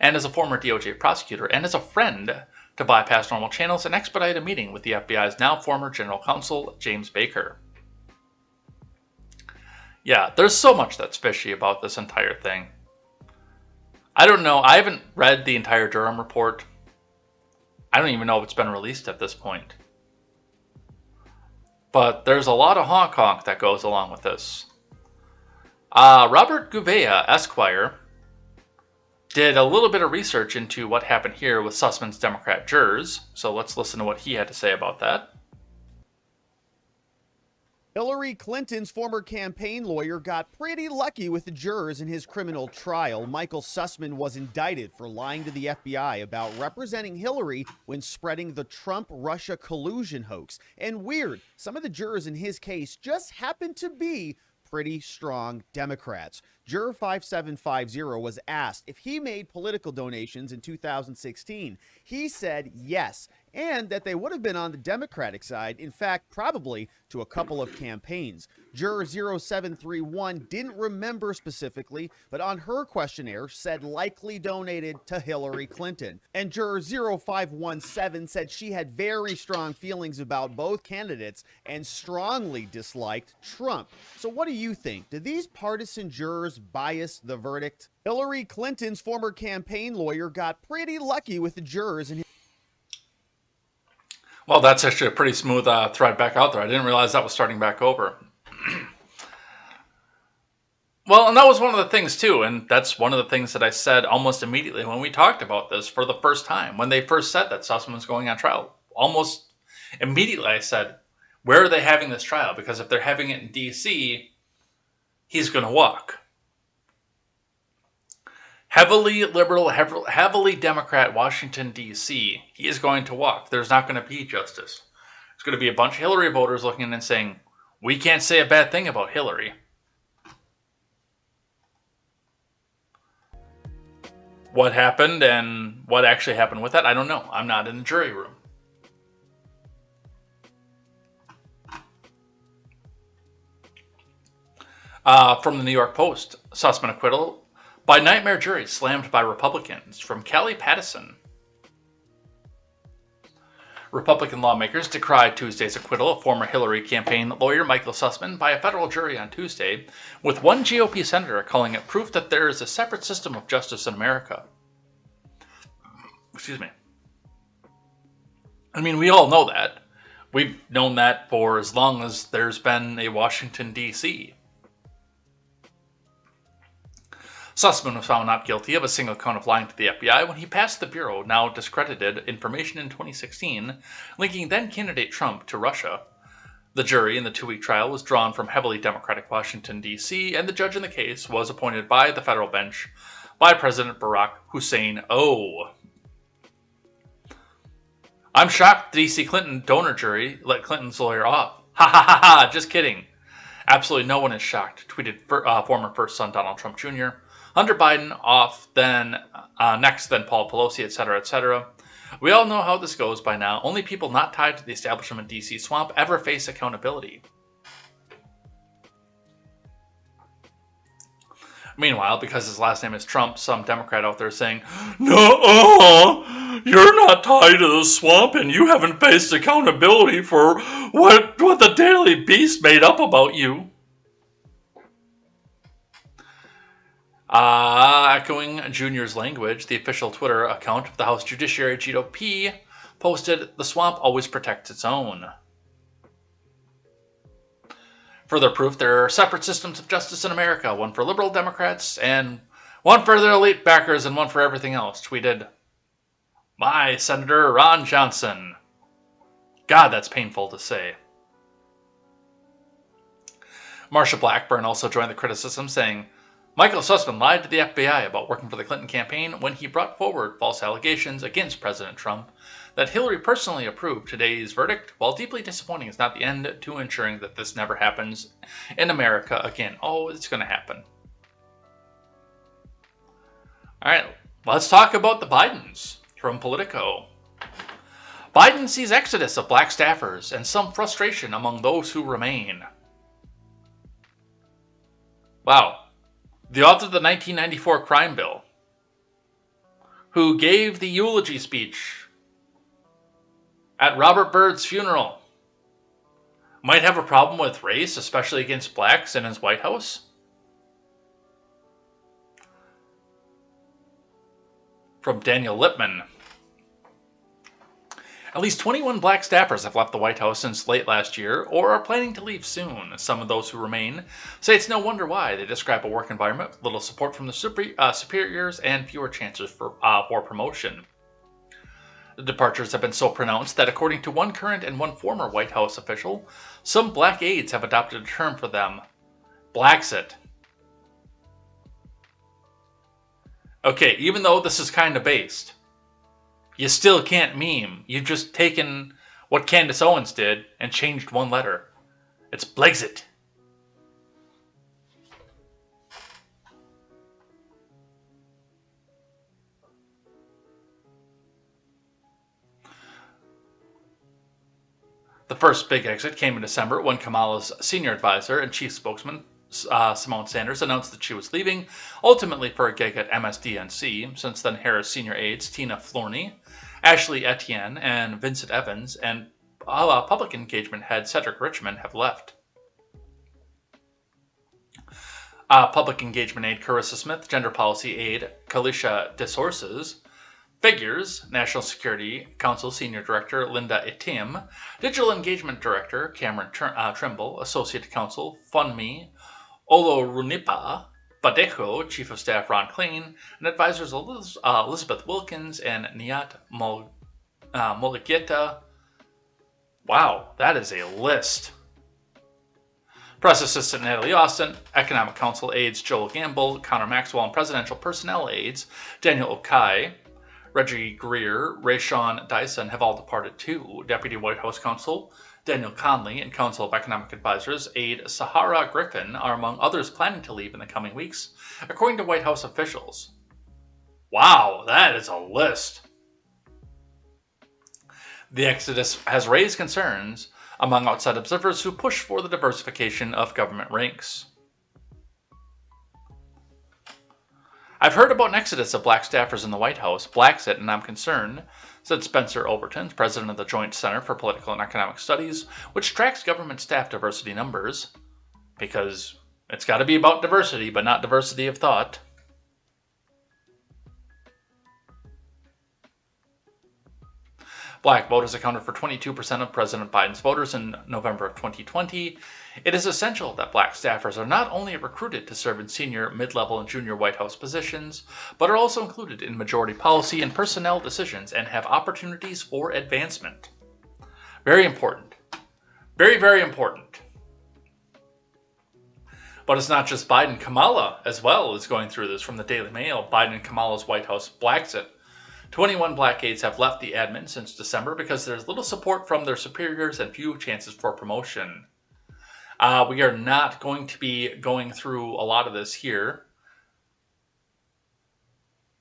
and as a former DOJ prosecutor and as a friend to bypass normal channels and expedite a meeting with the FBI's now former general counsel, James Baker. Yeah, there's so much that's fishy about this entire thing. I don't know. I haven't read the entire Durham report. I don't even know if it's been released at this point. But there's a lot of honk-honk that goes along with this. Robert Gouveia, Esquire, did a little bit of research into what happened here with Sussman's Democrat jurors, so let's listen to what he had to say about that. Hillary Clinton's former campaign lawyer got pretty lucky with the jurors in his criminal trial. Michael Sussman was indicted for lying to the FBI about representing Hillary when spreading the Trump-Russia collusion hoax. And weird, some of the jurors in his case just happened to be pretty strong Democrats. Juror 5750 was asked if he made political donations in 2016. He said yes, and that they would have been on the Democratic side, in fact, probably to a couple of campaigns. Juror 0731 didn't remember specifically, but on her questionnaire said likely donated to Hillary Clinton. And juror 0517 said she had very strong feelings about both candidates and strongly disliked Trump. So what do you think? Do these partisan jurors bias the verdict? Hillary Clinton's former campaign lawyer got pretty lucky with the jurors in his... Well, that's actually a pretty smooth thread back out there. I didn't realize that was starting back over. Well, and that was one of the things too, and that's one of the things that I said almost immediately when we talked about this for the first time. When they first said that Sussman was going on trial, almost immediately I said, where are they having this trial? Because if they're having it in D.C., he's going to walk. Heavily liberal, heavily Democrat Washington, D.C., he is going to walk. There's not going to be justice. It's going to be a bunch of Hillary voters looking and saying, we can't say a bad thing about Hillary. What happened and what actually happened with that, I don't know. I'm not in the jury room. From the New York Post, Sussman acquittal by nightmare jury slammed by Republicans, from Callie Pattison. Republican lawmakers decried Tuesday's acquittal of former Hillary campaign lawyer Michael Sussman by a federal jury on Tuesday, with one GOP senator calling it proof that there is a separate system of justice in America. Excuse me. I mean, we all know that. We've known that for as long as there's been a Washington, D.C. Sussman was found not guilty of a single count of lying to the FBI when he passed the Bureau now discredited information in 2016, linking then-candidate Trump to Russia. The jury in the 2-week trial was drawn from heavily Democratic Washington, D.C., and the judge in the case was appointed by the federal bench by President Barack Hussein O. I'm shocked the D.C. Clinton donor jury let Clinton's lawyer off. Ha ha ha ha, just kidding. Absolutely no one is shocked, tweeted former first son Donald Trump Jr. Hunter Biden off, then next, then Paul Pelosi, etc., etc. We all know how this goes by now. Only people not tied to the establishment DC swamp ever face accountability. Meanwhile, because his last name is Trump, some Democrat out there is saying, "No, you're not tied to the swamp and you haven't faced accountability for what the Daily Beast made up about you." Echoing Junior's language, the official Twitter account of the House Judiciary GOP posted, "The swamp always protects its own." Further proof there are separate systems of justice in America, one for liberal Democrats and one for their elite backers and one for everything else, tweeted my Senator Ron Johnson. God, that's painful to say. Marsha Blackburn also joined the criticism, saying, Michael Sussman lied to the FBI about working for the Clinton campaign when he brought forward false allegations against President Trump that Hillary personally approved today's verdict. While deeply disappointing, is not the end to ensuring that this never happens in America again. Oh, it's going to happen. All right, let's talk about the Bidens from Politico. Biden sees exodus of black staffers and some frustration among those who remain. Wow. The author of the 1994 crime bill, who gave the eulogy speech at Robert Byrd's funeral, might have a problem with race, especially against blacks, in his White House? From Daniel Lippman. At least 21 black staffers have left the White House since late last year or are planning to leave soon. Some of those who remain say it's no wonder why. They describe a work environment with little support from the superiors and fewer chances for promotion. The departures have been so pronounced that according to one current and one former White House official, some black aides have adopted a term for them, Blacksit. Okay, even though this is kind of based, you still can't meme. You've just taken what Candace Owens did and changed one letter. It's Blexit. The first big exit came in December when Kamala's senior advisor and chief spokesman, Simone Sanders, announced that she was leaving, ultimately for a gig at MSDNC. Since then, Harris' senior aides, Tina Flournoy, Ashley Etienne, and Vincent Evans, and public engagement head Cedric Richmond have left. Public engagement aide Carissa Smith, gender policy aide Kalisha DeSources, Figures, National Security Council Senior Director Linda Itim, Digital Engagement Director Cameron Trimble, Associate Counsel FundMe Olorunipa Badejo, Chief of Staff Ron Klain, and advisors Elizabeth Wilkins and Nihat Moliketa. Wow, that is a list. Press Assistant Natalie Austin, Economic Council aides Joel Gamble, Connor Maxwell, and Presidential Personnel aides Daniel Okai, Reggie Greer, Rayshawn Dyson have all departed too. Deputy White House Counsel Daniel Conley and Council of Economic Advisors aide Sahara Griffin are among others planning to leave in the coming weeks, according to White House officials. Wow, that is a list. The exodus has raised concerns among outside observers who push for the diversification of government ranks. I've heard about an exodus of black staffers in the White House, Blacksit, and I'm concerned, said Spencer Overton, president of the Joint Center for Political and Economic Studies, which tracks government staff diversity numbers, because it's got to be about diversity, but not diversity of thought. Black voters accounted for 22% of President Biden's voters in November of 2020. It is essential that black staffers are not only recruited to serve in senior, mid-level, and junior White House positions, but are also included in majority policy and personnel decisions and have opportunities for advancement. Very important. Very, very important. But it's not just Biden. Kamala, as well, is going through this. From the Daily Mail, Biden and Kamala's White House Blacksit. 21 black aides have left the admin since December because there's little support from their superiors and few chances for promotion. We are not going to be going through a lot of this here.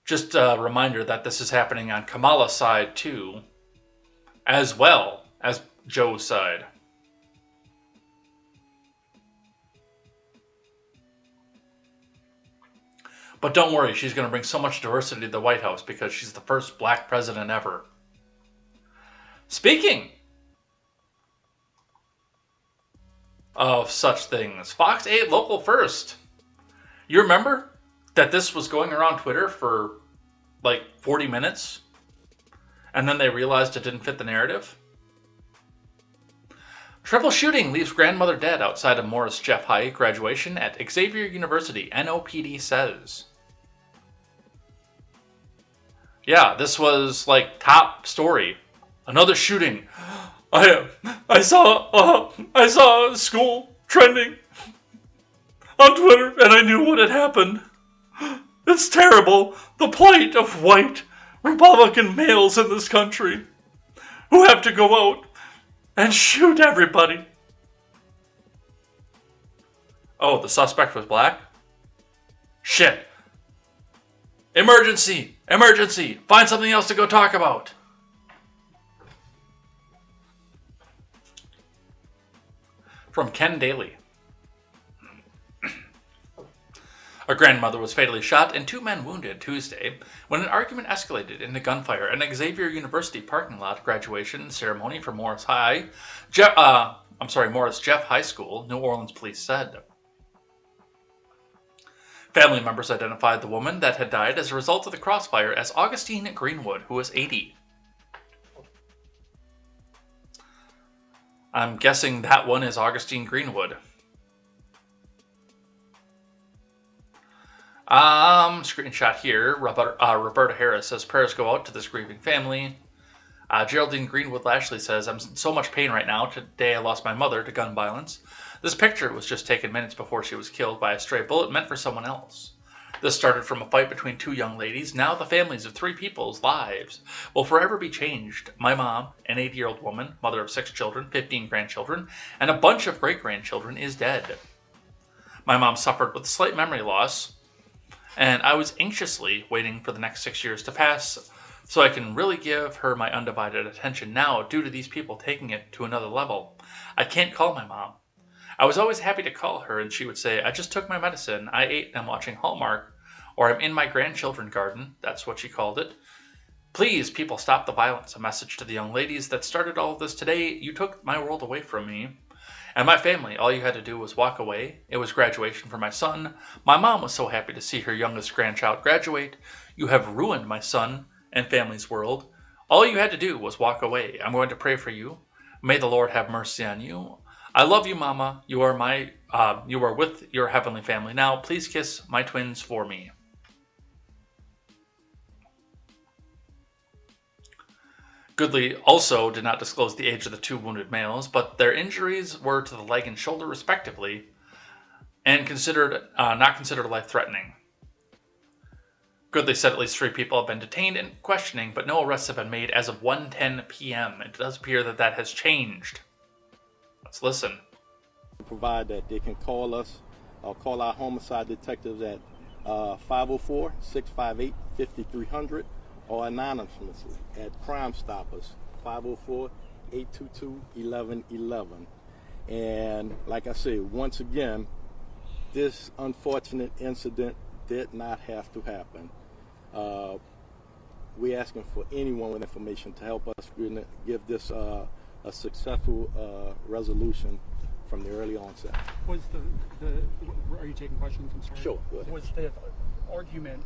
Just a reminder that this is happening on Kamala's side too, as well as Joe's side. But don't worry, she's going to bring so much diversity to the White House because she's the first black president ever. Speaking of such things, Fox 8 Local First. You remember that this was going around Twitter for like 40 minutes? And then they realized it didn't fit the narrative? Triple shooting leaves grandmother dead outside of Morris Jeff High graduation at Xavier University, NOPD says. Yeah, this was like top story. Another shooting. I saw a school trending on Twitter and I knew what had happened. It's terrible. The plight of white Republican males in this country who have to go out and shoot everybody. Oh, the suspect was black? Shit. Emergency! Emergency! Find something else to go talk about. From Ken Daly. A grandmother was fatally shot and 2 men wounded Tuesday when an argument escalated into gunfire at an Xavier University parking lot graduation ceremony for Morris Jeff High School, New Orleans police said. Family members identified the woman that had died as a result of the crossfire as Augustine Greenwood, who was 80. I'm guessing that one is Augustine Greenwood. Screenshot here. Roberta Harris says prayers go out to this grieving family. Geraldine Greenwood Lashley says, I'm in so much pain right now. Today I lost my mother to gun violence. This picture was just taken minutes before she was killed by a stray bullet meant for someone else. This started from a fight between 2 young ladies. Now the families of 3 people's lives will forever be changed. My mom, an 80-year-old woman, mother of 6 children, 15 grandchildren, and a bunch of great-grandchildren, is dead. My mom suffered with slight memory loss, and I was anxiously waiting for the next 6 years to pass so I can really give her my undivided attention now due to these people taking it to another level. I can't call my mom. I was always happy to call her and she would say, I just took my medicine, I ate, and I'm watching Hallmark, or I'm in my grandchildren garden, that's what she called it. Please, people, stop the violence. A message to the young ladies that started all of this today. You took my world away from me. And my family, all you had to do was walk away. It was graduation for my son. My mom was so happy to see her youngest grandchild graduate. You have ruined my son and family's world. All you had to do was walk away. I'm going to pray for you. May the Lord have mercy on you. I love you, Mama. You are with your heavenly family now. Please kiss my twins for me. Goodley also did not disclose the age of the 2 wounded males, but their injuries were to the leg and shoulder respectively, and not considered life-threatening. Goodley said at least 3 people have been detained and questioning, but no arrests have been made as of 1:10 p.m. It does appear that has changed. Let's listen. Provide that they can call us or call our homicide detectives at 504-658-5300 or anonymously at Crime Stoppers 504-822-1111. And like I said, once again, this unfortunate incident did not have to happen. We're asking for anyone with information to help us give this a successful resolution from the early onset. Was are you taking questions? I'm sorry. Sure. Was the argument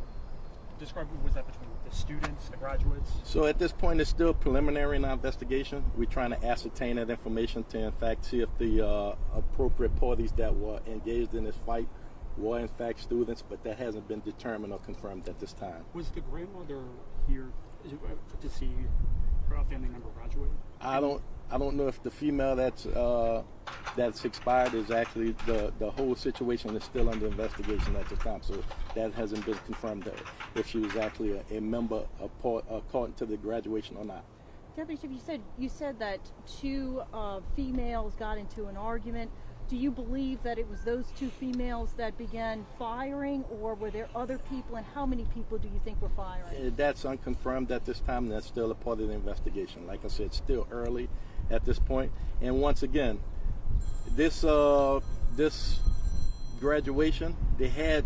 describe what was that between the students, the graduates? So at this point, it's still preliminary in our investigation. We're trying to ascertain that information to, in fact, see if the appropriate parties that were engaged in this fight were, in fact, students, but that hasn't been determined or confirmed at this time. Was the grandmother here to see a family member graduate? I don't know if the female that's expired is actually the whole situation is still under investigation at this time, so that hasn't been confirmed if she was actually a member according to the graduation or not. Deputy Chief, you said that two females got into an argument. Do you believe that it was those two females that began firing, or were there other people, and how many people do you think were firing? That's unconfirmed at this time, and that's still a part of the investigation. Like I said, it's still early at this point. And once again, this graduation, they had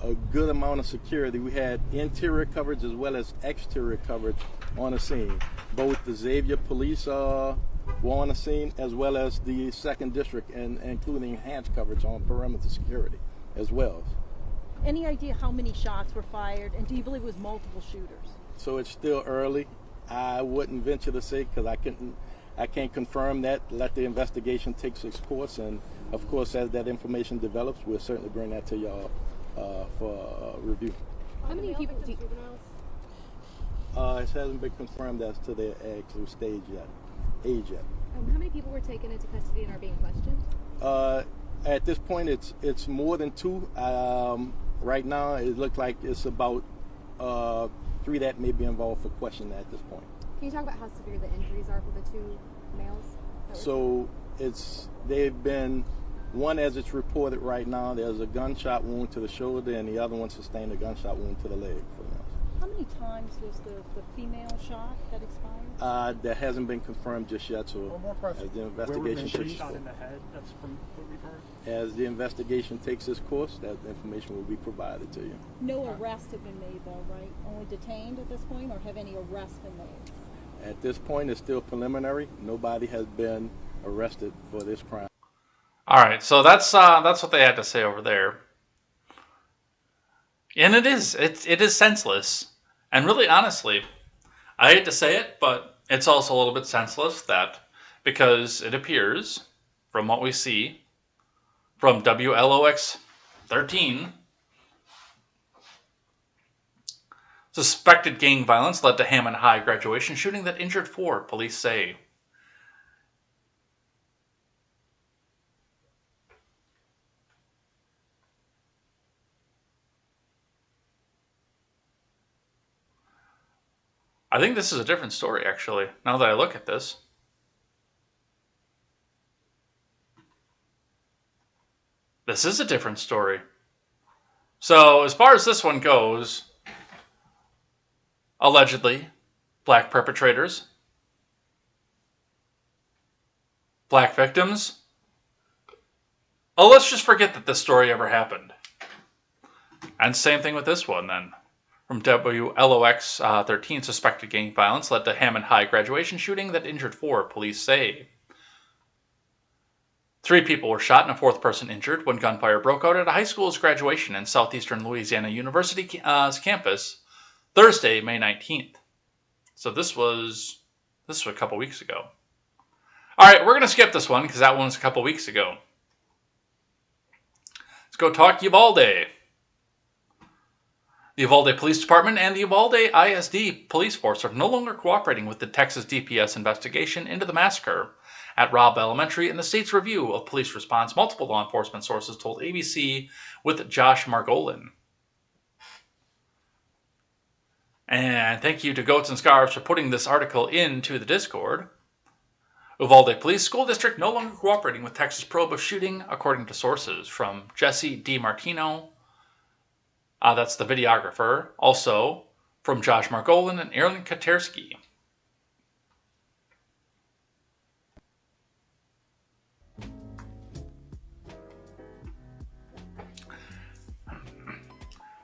a good amount of security. We had interior coverage as well as exterior coverage on the scene. Both the Xavier police were on the scene, as well as the 2nd District, and including enhanced coverage on perimeter security as well. Any idea how many shots were fired, and do you believe it was multiple shooters? So it's still early. I wouldn't venture to say, because I can't confirm that. Let the investigation take its course, and of course, as that information develops, we'll certainly bring that to y'all for review. How many people do it hasn't been confirmed as to their actual age yet. How many people were taken into custody and are being questioned? At this point, it's more than 2. Right now, it looks like it's about 3 that may be involved for question at this point. Can you talk about how severe the injuries are for the 2 males? So they've been, one as it's reported right now, there's a gunshot wound to the shoulder, and the other one sustained a gunshot wound to the leg for them. How many times was the female shot that expired? That hasn't been confirmed just yet, so as the investigation takes shot in the head, that's from what we've heard. As the investigation takes its course, that information will be provided to you. No arrests have been made though, right? Only detained at this point, or have any arrests been made? At this point, it's still preliminary. Nobody has been arrested for this crime. All right, so that's what they had to say over there. And it is senseless. And really, honestly, I hate to say it, but it's also a little bit senseless that because it appears, from what we see, from WLOX 13, suspected gang violence led to Hammond High graduation shooting that injured 4, police say. I think this is a different story, actually, now that I look at this. This is a different story. So, as far as this one goes, allegedly, black perpetrators, black victims. Oh, let's just forget that this story ever happened. And same thing with this one, then. From WLOX 13, suspected gang violence led to Hammond High graduation shooting that injured 4, police say. 3 people were shot and a 4th person injured when gunfire broke out at a high school's graduation in southeastern Louisiana University campus Thursday, May 19th. So this was a couple weeks ago. All right, we're going to skip this one because that one was a couple weeks ago. Let's go talk Uvalde. The Uvalde Police Department and the Uvalde ISD police force are no longer cooperating with the Texas DPS investigation into the massacre at Robb Elementary in the state's review of police response, multiple law enforcement sources told ABC with Josh Margolin. And thank you to Goats and Scarves for putting this article into the Discord. Uvalde Police School District no longer cooperating with Texas probe of shooting, according to sources from Jesse DiMartino. That's the videographer. Also from Josh Margolin and Aaron Katersky.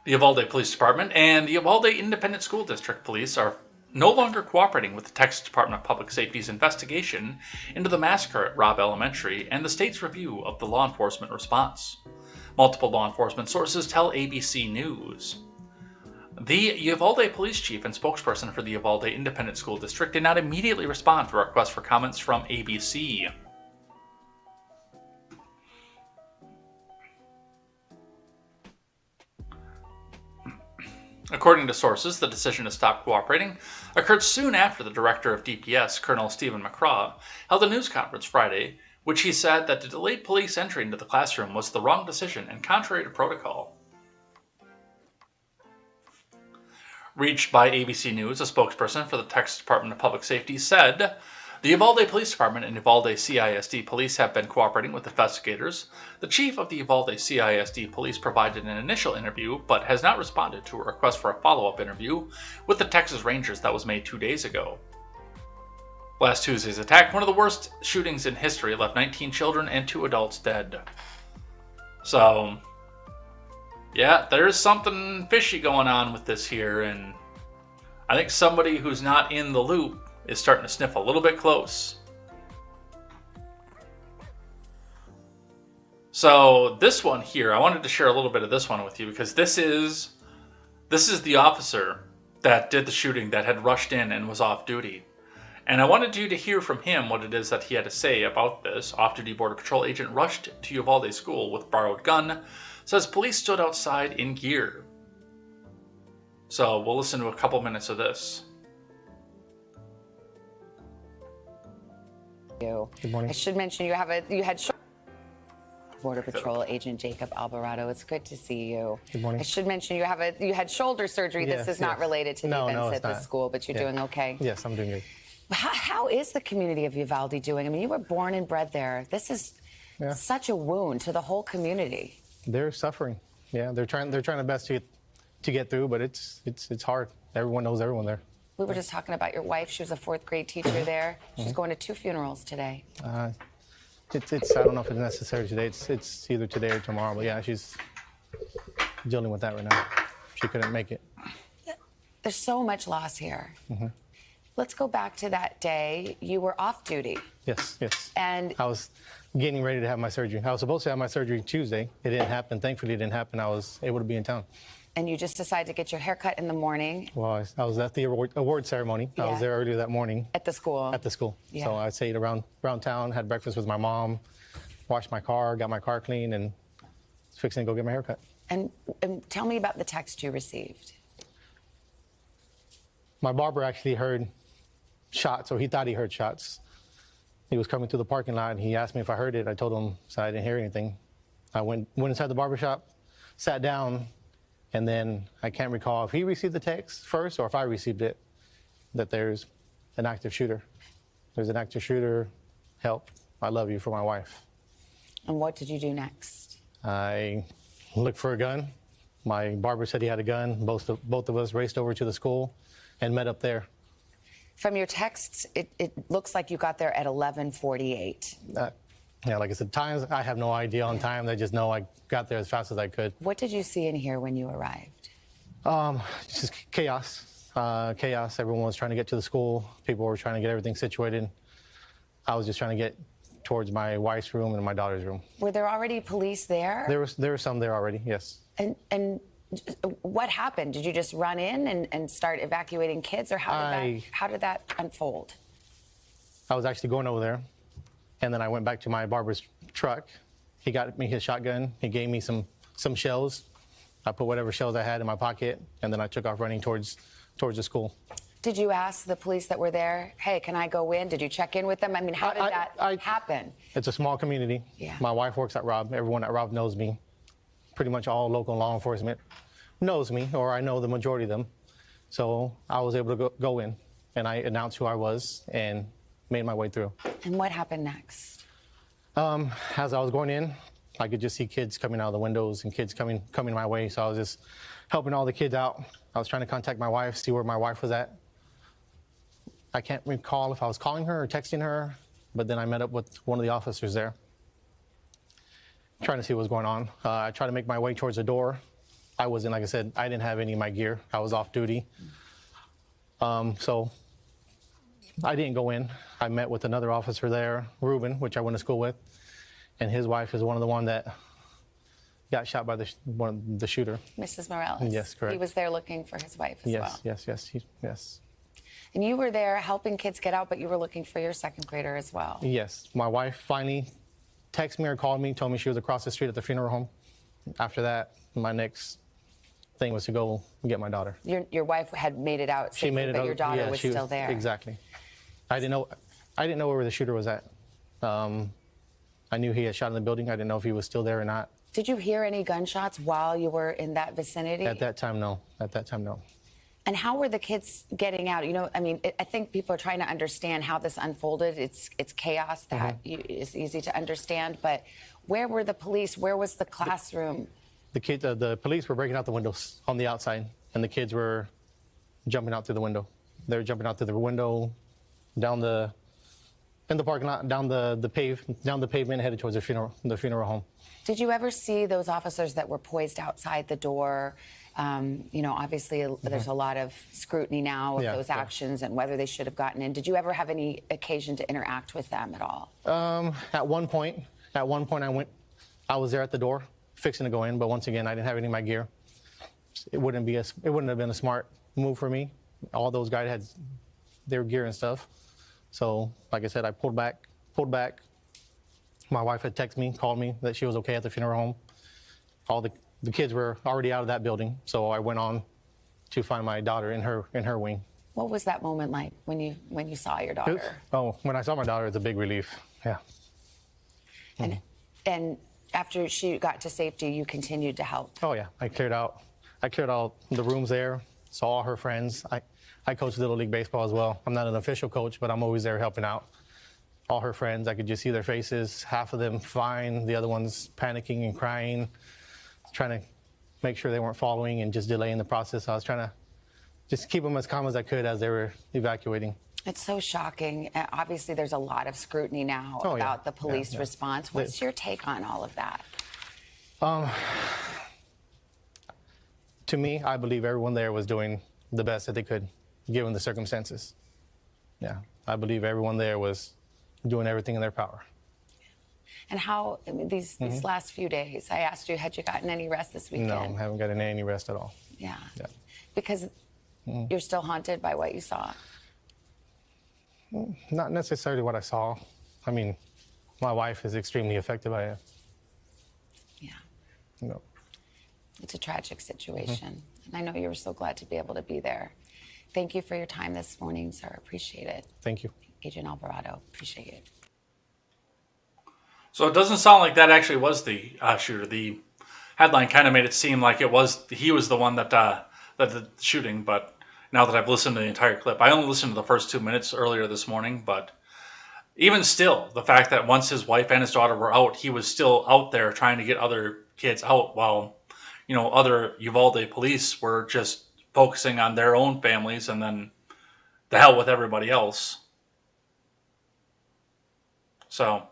The Uvalde Police Department and the Uvalde Independent School District Police are no longer cooperating with the Texas Department of Public Safety's investigation into the massacre at Robb Elementary and the state's review of the law enforcement response. Multiple law enforcement sources tell ABC News. The Uvalde police chief and spokesperson for the Uvalde Independent School District did not immediately respond to a request for comments from ABC. According to sources, the decision to stop cooperating occurred soon after the director of DPS, Colonel Stephen McCraw, held a news conference Friday, which he said that the delayed police entry into the classroom was the wrong decision and contrary to protocol. Reached by ABC News, a spokesperson for the Texas Department of Public Safety said, "The Uvalde Police Department and Uvalde CISD Police have been cooperating with investigators. The chief of the Uvalde CISD Police provided an initial interview, but has not responded to a request for a follow-up interview with the Texas Rangers that was made 2 days ago." Last Tuesday's attack, one of the worst shootings in history, left 19 children and 2 adults dead. So, yeah, there's something fishy going on with this here, and I think somebody who's not in the loop is starting to sniff a little bit close. So this one here, I wanted to share a little bit of this one with you because this is the officer that did the shooting that had rushed in and was off duty. And I wanted you to hear from him what it is that he had to say about this. Off-duty Border Patrol agent rushed to Uvalde school with borrowed gun, says police stood outside in gear. So we'll listen to a couple minutes of this. Good morning. I should mention you had Border Patrol agent Jacob Alvarado. It's good to see you. Good morning. I should mention you had shoulder surgery. Yes, this is not related to the events at the not. school, but you're doing okay. Yes, I'm doing good. How is the community of Uvalde doing? I mean, you were born and bred there. This is such a wound to the whole community. They're suffering. Yeah, they're trying their best to get through, but it's hard. Everyone knows everyone there. We were just talking about your wife. She was a 4th grade teacher there. She's going to 2 funerals today. It's I don't know if it's necessary today. It's either today or tomorrow. But yeah, she's dealing with that right now. She couldn't make it. There's so much loss here. Let's go back to that day. You were off duty. Yes. And I was getting ready to have my surgery. I was supposed to have my surgery Tuesday. It didn't happen. Thankfully, it didn't happen. I was able to be in town. And you just decided to get your hair cut in the morning. Well, I was at the award ceremony. I was there earlier that morning. At the school? At the school. Yeah. So I stayed around town, had breakfast with my mom, washed my car, got my car clean, and was fixing to go get my hair cut. And tell me about the text you received. My barber actually heard shots, or he thought he heard shots. He was coming through the parking lot, and he asked me if I heard it. I told him so I didn't hear anything. I went inside the barbershop, sat down, and then I can't recall if he received the text first or if I received it, that there's an active shooter. There's an active shooter. Help. I love you, for my wife. And what did you do next? I looked for a gun. My barber said he had a gun. Both of us raced over to the school and met up there. From your texts, it looks like you got there at 11:48. Yeah, like I said, times, I have no idea on time. I just know I got there as fast as I could. What did you see and hear when you arrived? Just chaos. Chaos. Everyone was trying to get to the school. People were trying to get everything situated. I was just trying to get towards my wife's room and my daughter's room. Were there already police there? There were some there already, yes. And what happened? Did you just run in and start evacuating kids, or how did that unfold? I was actually going over there, and then I went back to my barber's truck. He got me his shotgun. He gave me some shells. I put whatever shells I had in my pocket, and then I took off running towards the school. Did you ask the police that were there, hey, can I go in? Did you check in with them? I mean, how did that happen? It's a small community. Yeah. My wife works at Rob. Everyone at Rob knows me. Pretty much all local law enforcement knows me, or I know the majority of them. So I was able to go in, and I announced who I was and made my way through. And what happened next? As I was going in, I could just see kids coming out of the windows and kids coming my way. So I was just helping all the kids out. I was trying to contact my wife, see where my wife was at. I can't recall if I was calling her or texting her, but then I met up with one of the officers there, trying to see what was going on. I tried to make my way towards the door. I wasn't, like I said, I didn't have any of my gear. I was off duty. So I didn't go in. I met with another officer there, Ruben, which I went to school with, and his wife is one of the one that got shot by the shooter. Mrs. Morales. Yes, correct. He was there looking for his wife as well. Yes. And you were there helping kids get out, but you were looking for your second grader as well. Yes. My wife finally texted me or called me, told me she was across the street at the funeral home. After that, my next thing was to go get my daughter. Your wife had made it out safely, but your daughter was still there. Exactly. I didn't know where the shooter was at. I knew he had shot in the building. I didn't know if he was still there or not. Did you hear any gunshots while you were in that vicinity? At that time, no. And how were the kids getting out? You know, I mean, I think people are trying to understand how this unfolded. It's chaos that is easy to understand. But where were the police? Where was the classroom? The police were breaking out the windows on the outside, and the kids were jumping out through the window. They were jumping out through the window, in the parking lot, down the pavement, headed towards the funeral home. Did you ever see those officers that were poised outside the door? You know, obviously there's a lot of scrutiny now of those actions and whether they should have gotten in. Did you ever have any occasion to interact with them at all? At one point I was there at the door fixing to go in, but once again, I didn't have any of my gear. It wouldn't have been a smart move for me. All those guys had their gear and stuff. So, like I said, I pulled back. My wife had texted me, called me that she was okay at the funeral home. All the kids were already out of that building, so I went on to find my daughter in her wing. What was that moment like when you saw your daughter? When I saw my daughter, it was a big relief. Yeah. And after she got to safety, you continued to help. Oh yeah, I cleared out the rooms there. Saw all her friends. I coach Little League Baseball as well. I'm not an official coach, but I'm always there helping out. All her friends, I could just see their faces. Half of them fine, the other ones panicking and crying, trying to make sure they weren't following and just delaying the process. I was trying to just keep them as calm as I could as they were evacuating. It's so shocking. Obviously, there's a lot of scrutiny now about the police response. What's your take on all of that? To me, I believe everyone there was doing the best that they could, given the circumstances. Yeah, I believe everyone there was doing everything in their power. And how, I mean, these last few days, I asked you, had you gotten any rest this weekend? No, I haven't gotten any rest at all. Yeah. Because you're still haunted by what you saw? Not necessarily what I saw. I mean, my wife is extremely affected by it. Yeah. No. It's a tragic situation. And I know you were so glad to be able to be there. Thank you for your time this morning, sir. Appreciate it. Thank you. Agent Alvarado, appreciate it. So it doesn't sound like that actually was the shooter. The headline kind of made it seem like he was the one that did the shooting. But now that I've listened to the entire clip, I only listened to the first 2 minutes earlier this morning. But even still, the fact that once his wife and his daughter were out, he was still out there trying to get other kids out, while other Uvalde police were just focusing on their own families and then the hell with everybody else. So,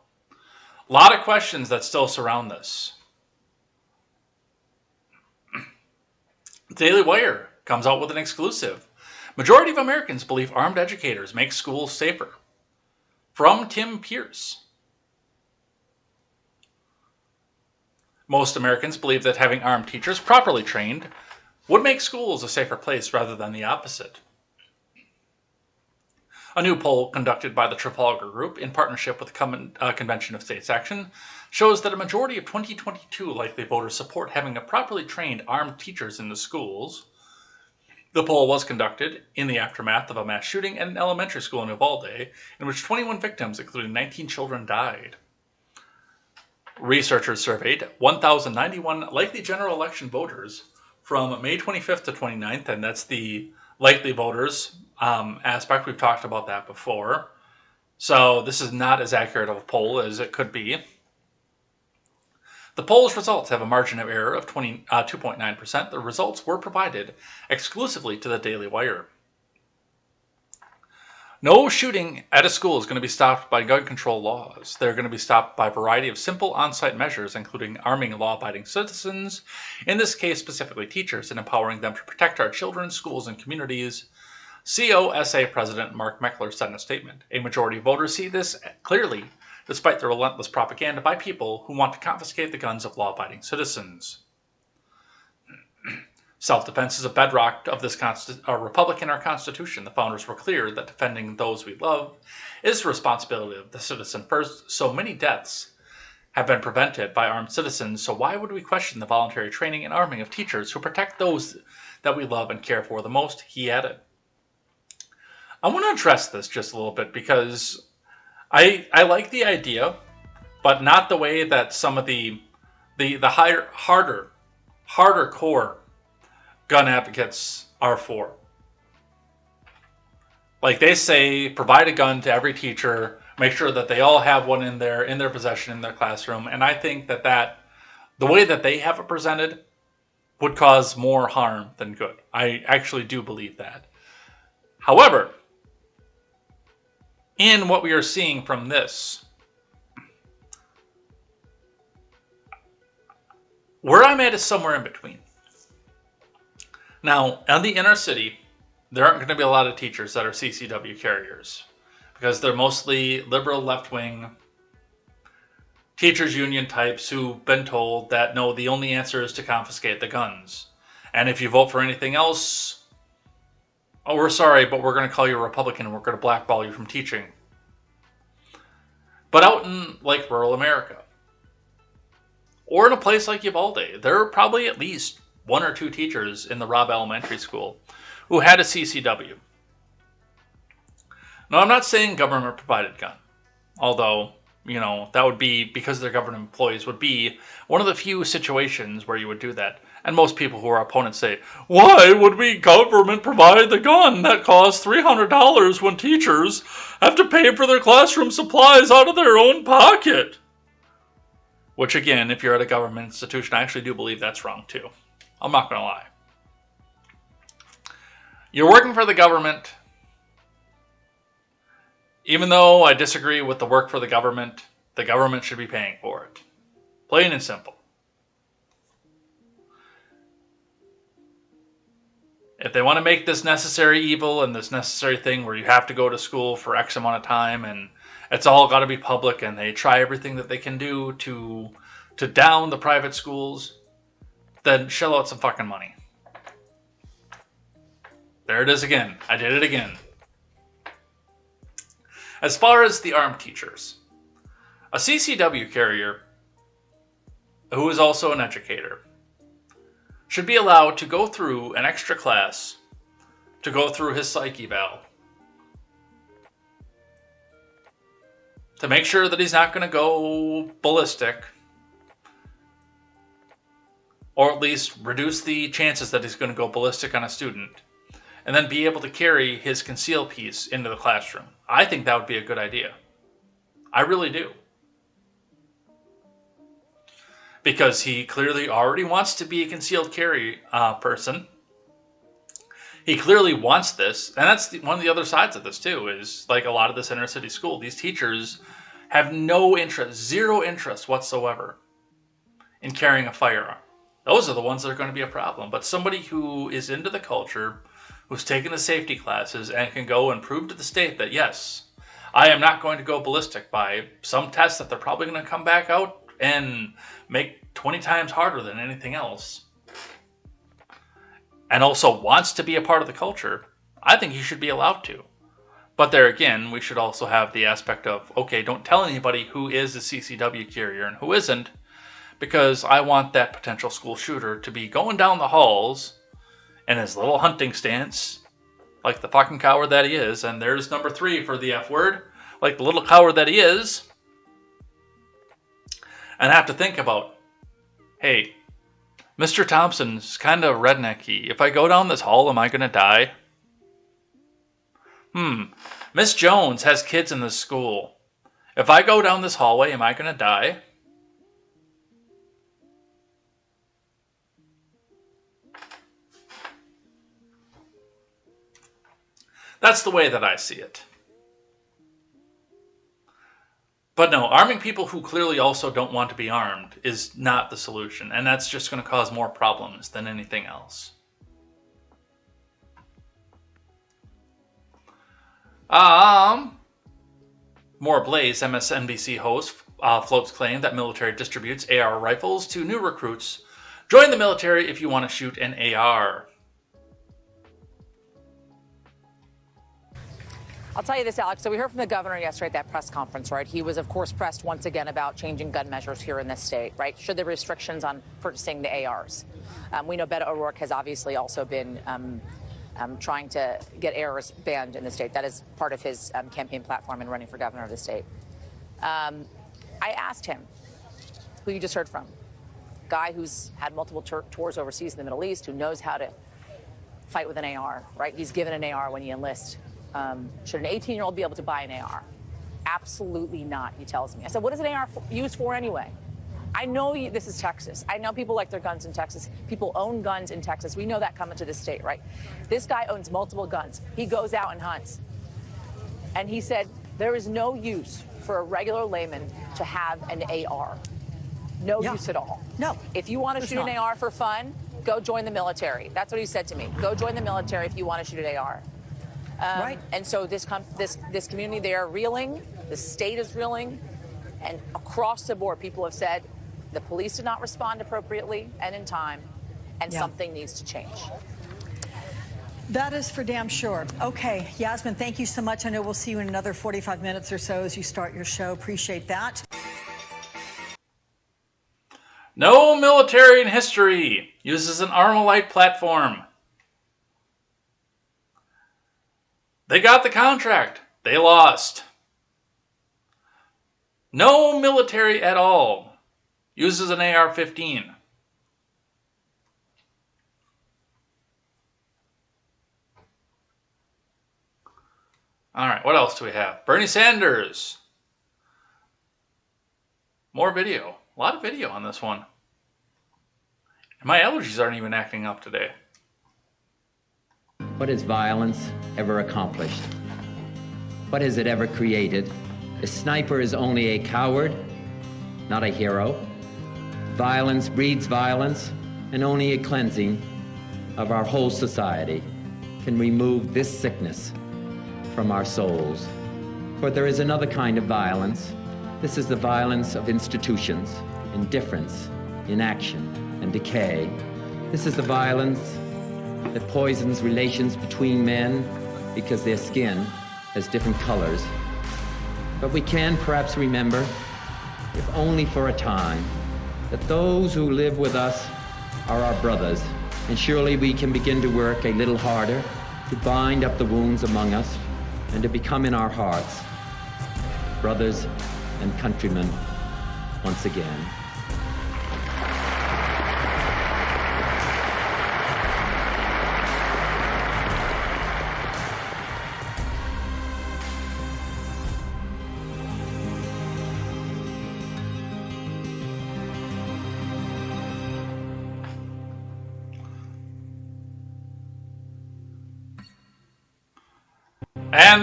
a lot of questions that still surround this. Daily Wire comes out with an exclusive. Majority of Americans believe armed educators make schools safer. From Tim Pierce. Most Americans believe that having armed teachers properly trained would make schools a safer place rather than the opposite. A new poll conducted by the Trafalgar Group in partnership with the Convention of States Action shows that a majority of 2022 likely voters support having a properly trained armed teachers in the schools. The poll was conducted in the aftermath of a mass shooting at an elementary school in Uvalde, in which 21 victims, including 19 children, died. Researchers surveyed 1,091 likely general election voters from May 25th to 29th, and that's the likely voters aspect. We've talked about that before. So this is not as accurate of a poll as it could be. The poll's results have a margin of error of 2.9%. The results were provided exclusively to the Daily Wire. No shooting at a school is going to be stopped by gun control laws. They're going to be stopped by a variety of simple on-site measures, including arming law-abiding citizens, in this case specifically teachers, and empowering them to protect our children, schools, and communities. COSA President Mark Meckler said in a statement, "A majority of voters see this clearly despite the relentless propaganda by people who want to confiscate the guns of law-abiding citizens. Self-defense is a bedrock of this republic and our Constitution. The founders were clear that defending those we love is the responsibility of the citizen first. So many deaths have been prevented by armed citizens, so why would we question the voluntary training and arming of teachers who protect those that we love and care for the most, he added. I want to address this just a little bit because I like the idea, but not the way that some of the harder core gun advocates are for. Like they say, provide a gun to every teacher, make sure that they all have one in their possession in their classroom. And I think that the way that they have it presented would cause more harm than good. I actually do believe that. However, in what we are seeing from this, where I'm at is somewhere in between. Now, on the inner city, there aren't going to be a lot of teachers that are CCW carriers because they're mostly liberal left-wing teachers union types who've been told that no, the only answer is to confiscate the guns. And if you vote for anything else, oh, we're sorry, but we're going to call you a Republican and we're going to blackball you from teaching. But out in like rural America, or in a place like Uvalde, there are probably at least 1 or 2 teachers in the Robb Elementary School who had a CCW. Now, I'm not saying government provided gun, although, you know, that would be, because they're government employees, would be one of the few situations where you would do that. And most people who are opponents say, why would we government provide the gun that costs $300 when teachers have to pay for their classroom supplies out of their own pocket? Which, again, if you're at a government institution, I actually do believe that's wrong, too. I'm not going to lie. You're working for the government. Even though I disagree with the work for the government should be paying for it. Plain and simple. If they want to make this necessary evil and this necessary thing where you have to go to school for X amount of time and it's all got to be public and they try everything that they can do to down the private schools, then shell out some fucking money. There it is again. I did it again. As far as the armed teachers, a CCW carrier who is also an educator should be allowed to go through an extra class to go through his psych eval to make sure that he's not going to go ballistic, or at least reduce the chances that he's going to go ballistic on a student, and then be able to carry his conceal piece into the classroom. I think that would be a good idea. I really do. Because he clearly already wants to be a concealed carry person. He clearly wants this. And that's one of the other sides of this too, is like a lot of this inner city school. These teachers have no interest, zero interest whatsoever in carrying a firearm. Those are the ones that are going to be a problem. But somebody who is into the culture, who's taken the safety classes and can go and prove to the state that, yes, I am not going to go ballistic by some tests that they're probably going to come back out and make 20 times harder than anything else, and also wants to be a part of the culture, I think he should be allowed to. But there again, we should also have the aspect of, okay, don't tell anybody who is a CCW carrier and who isn't, because I want that potential school shooter to be going down the halls in his little hunting stance, like the fucking coward that he is, and there's number 3 for the F word, like the little coward that he is, and have to think about, hey, Mr. Thompson's kind of rednecky. If I go down this hall, am I going to die? Miss Jones has kids in this school. If I go down this hallway, am I going to die? That's the way that I see it. But no, arming people who clearly also don't want to be armed is not the solution. And that's just going to cause more problems than anything else. More ablaze, MSNBC host floats claim that military distributes AR rifles to new recruits. Join the military if you want to shoot an AR. I'll tell you this, Alex. So we heard from the governor yesterday at that press conference, right? He was, of course, pressed once again about changing gun measures here in this state, right? Should there be restrictions on purchasing the ARs? We know Beto O'Rourke has obviously also been trying to get ARs banned in the state. That is part of his campaign platform in running for governor of the state. I asked him, who you just heard from, guy who's had multiple tours overseas in the Middle East, who knows how to fight with an AR, right? He's given an AR when he enlists. Should an 18-year-old be able to buy an AR? Absolutely not, he tells me. I said, what is an AR used for anyway? I know this is Texas. I know people like their guns in Texas. People own guns in Texas. We know that coming to this state, right? This guy owns multiple guns. He goes out and hunts. And he said, there is no use for a regular layman to have an AR. No use at all. No. If you want to shoot an AR for fun, go join the military. That's what he said to me. Go join the military if you want to shoot an AR. Right. And so this community, they are reeling. The state is reeling. And across the board, people have said the police did not respond appropriately and in time, and something needs to change. That is for damn sure. Okay, Yasmin, thank you so much. I know we'll see you in another 45 minutes or so as you start your show. Appreciate that. No military in history uses an Armalite platform. They got the contract. They lost. No military at all uses an AR-15. All right, what else do we have? Bernie Sanders. More video. A lot of video on this one. And my allergies aren't even acting up today. What has violence ever accomplished? What has it ever created? A sniper is only a coward, not a hero. Violence breeds violence, and only a cleansing of our whole society can remove this sickness from our souls. For there is another kind of violence. This is the violence of institutions, indifference, inaction, and decay. This is the violence that poisons relations between men because their skin has different colors. But we can perhaps remember, if only for a time, that those who live with us are our brothers, and surely we can begin to work a little harder to bind up the wounds among us and to become in our hearts brothers and countrymen once again.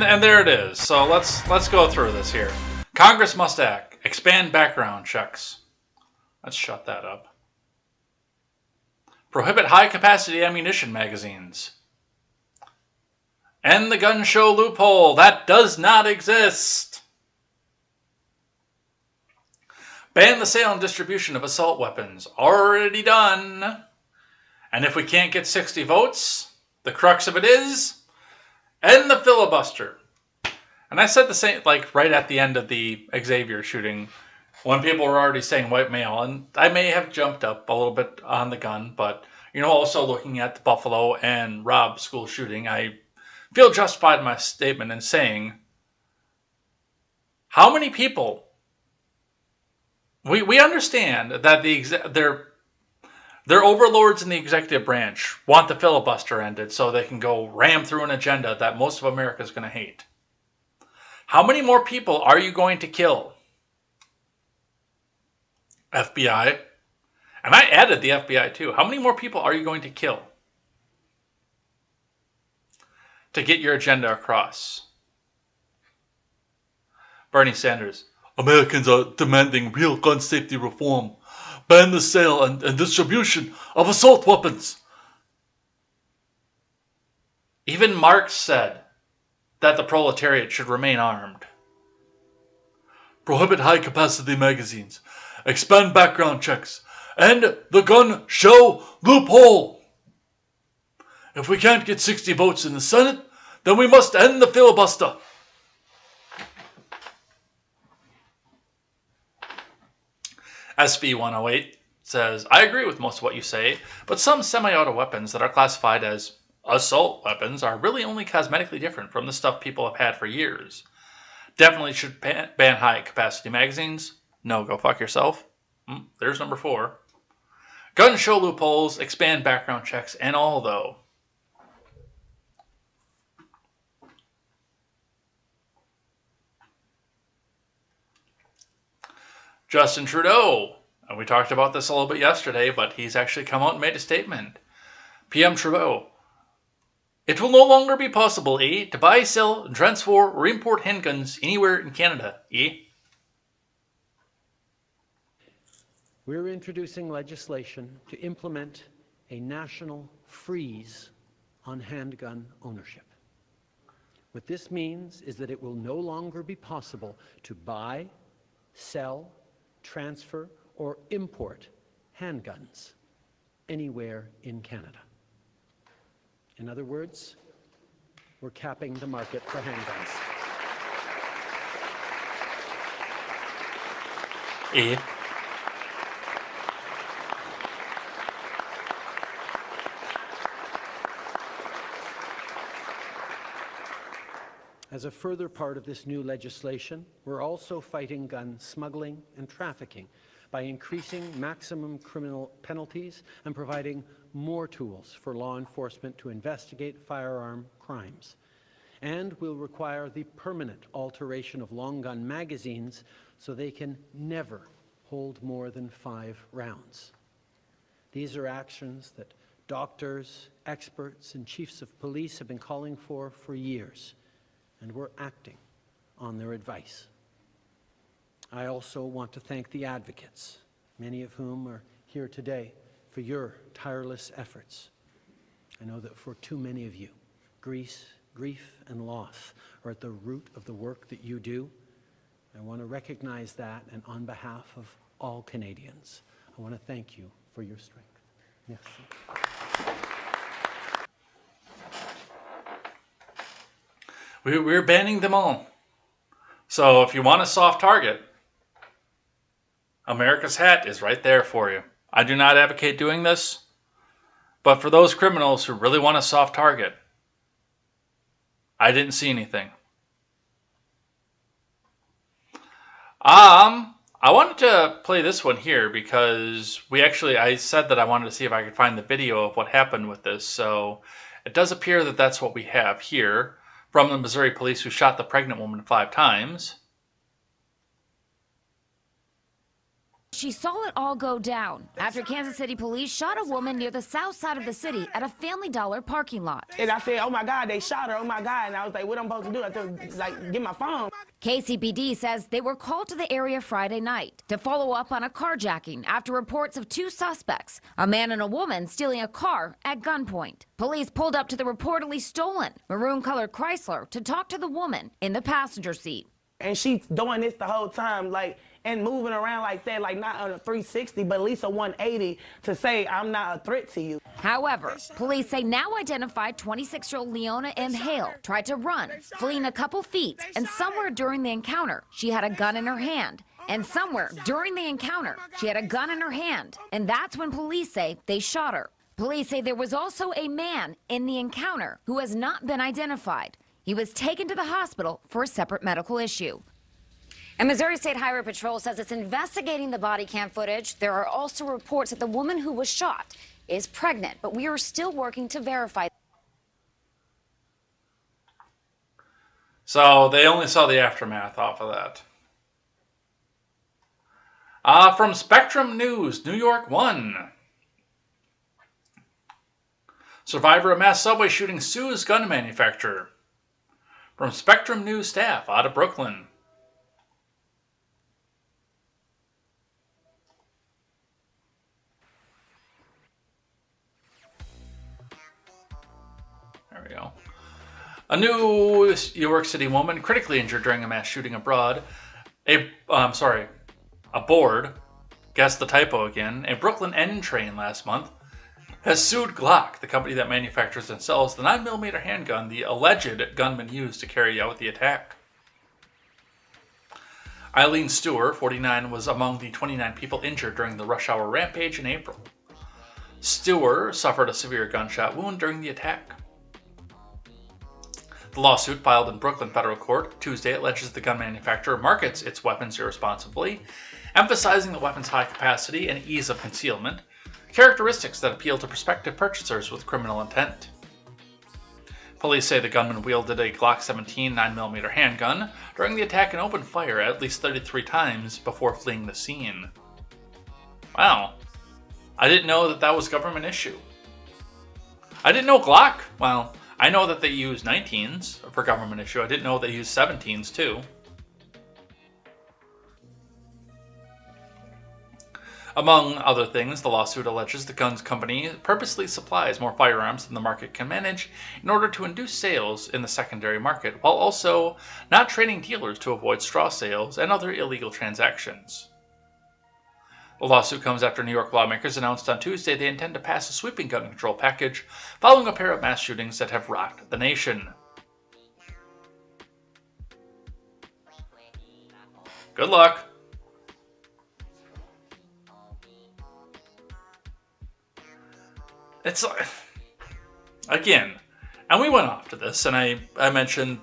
And there it is. So let's go through this here. Congress must act. Expand background checks. Let's shut that up. Prohibit high-capacity ammunition magazines. End the gun show loophole. That does not exist. Ban the sale and distribution of assault weapons. Already done. And if we can't get 60 votes, the crux of it is end the filibuster. And I said the same, like right at the end of the Xavier shooting, when people were already saying white male, and I may have jumped up a little bit on the gun, but also looking at the Buffalo and Robb school shooting, I feel justified in my statement in saying, how many people? We understand that their overlords in the executive branch want the filibuster ended so they can go ram through an agenda that most of America is going to hate. How many more people are you going to kill? FBI. And I added the FBI too. How many more people are you going to kill to get your agenda across? Bernie Sanders. Americans are demanding real gun safety reform. Ban the sale and distribution of assault weapons. Even Marx said that the proletariat should remain armed. prohibit high-capacity magazines, expand background checks, end the gun show loophole. If we can't get 60 votes in the Senate, then we must end the filibuster. SB 108 says, I agree with most of what you say, but some semi-auto weapons that are classified as assault weapons are really only cosmetically different from the stuff people have had for years. Definitely should ban high-capacity magazines. No, go fuck yourself. There's number 4. Gun show loopholes, expand background checks, and all, though. Justin Trudeau. And we talked about this a little bit yesterday, but he's actually come out and made a statement. PM Trudeau. It will no longer be possible, to buy, sell, transfer, or import handguns anywhere in Canada, We're introducing legislation to implement a national freeze on handgun ownership. What this means is that it will no longer be possible to buy, sell, transfer, or import handguns anywhere in Canada. In other words, we're capping the market for handguns. As a further part of this new legislation, we're also fighting gun smuggling and trafficking by increasing maximum criminal penalties and providing more tools for law enforcement to investigate firearm crimes. And will require the permanent alteration of long gun magazines so they can never hold more than 5 rounds. These are actions that doctors, experts, and chiefs of police have been calling for years, and we're acting on their advice. I also want to thank the advocates, many of whom are here today, for your tireless efforts. I know that for too many of you, grief and loss are at the root of the work that you do. I want to recognize that, and on behalf of all Canadians, I want to thank you for your strength. Yes. We're banning them all. So if you want a soft target, America's hat is right there for you. I do not advocate doing this, but for those criminals who really want a soft target, I didn't see anything. I wanted to play this one here because I said that I wanted to see if I could find the video of what happened with this. So it does appear that that's what we have here from the Missouri police who shot the pregnant woman 5 times. She saw it all go down after Kansas City police shot a woman near the south side of the city at a Family Dollar parking lot. And I said, oh my God, they shot her, oh my God. And I was like, what am I supposed to do? I had to, get my phone. KCPD says they were called to the area Friday night to follow up on a carjacking after reports of 2 suspects, a man and a woman, stealing a car at gunpoint. Police pulled up to the reportedly stolen maroon-colored Chrysler to talk to the woman in the passenger seat. And she's doing this the whole time, and moving around like that, not on a 360, but at least a 180 to say, I'm not a threat to you. However, police say now identified 26-year-old Leona M. Hale tried to run, fleeing a couple feet, and somewhere during the encounter, she had a gun in her hand. And somewhere during the encounter, she had a gun in her hand. And that's when police say they shot her. Police say there was also a man in the encounter who has not been identified. He was taken to the hospital for a separate medical issue. And Missouri State Highway Patrol says it's investigating the body cam footage. There are also reports that the woman who was shot is pregnant, but we are still working to verify. So they only saw the aftermath off of that. From Spectrum News, New York 1. Survivor of mass subway shooting sues gun manufacturer. From Spectrum News staff out of Brooklyn. There we go. A new New York City woman critically injured during a mass shooting abroad a board, guess the typo again, a Brooklyn N train last month has sued Glock, the company that manufactures and sells the 9mm handgun the alleged gunman used to carry out the attack. Eileen Stewart, 49, was among the 29 people injured during the rush hour rampage in April. Stewart suffered a severe gunshot wound during the attack. The lawsuit filed in Brooklyn federal court Tuesday alleges the gun manufacturer markets its weapons irresponsibly, emphasizing the weapon's high capacity and ease of concealment, characteristics that appeal to prospective purchasers with criminal intent. Police say the gunman wielded a Glock 17 9mm handgun during the attack and opened fire at least 33 times before fleeing the scene. Wow. I didn't know that was government issue. I didn't know Glock. Well, I know that they use 19s for government issue. I didn't know they use 17s too. Among other things, the lawsuit alleges the guns company purposely supplies more firearms than the market can manage in order to induce sales in the secondary market, while also not training dealers to avoid straw sales and other illegal transactions. The lawsuit comes after New York lawmakers announced on Tuesday they intend to pass a sweeping gun control package following a pair of mass shootings that have rocked the nation. Good luck. It's again, and we went off to this, and I mentioned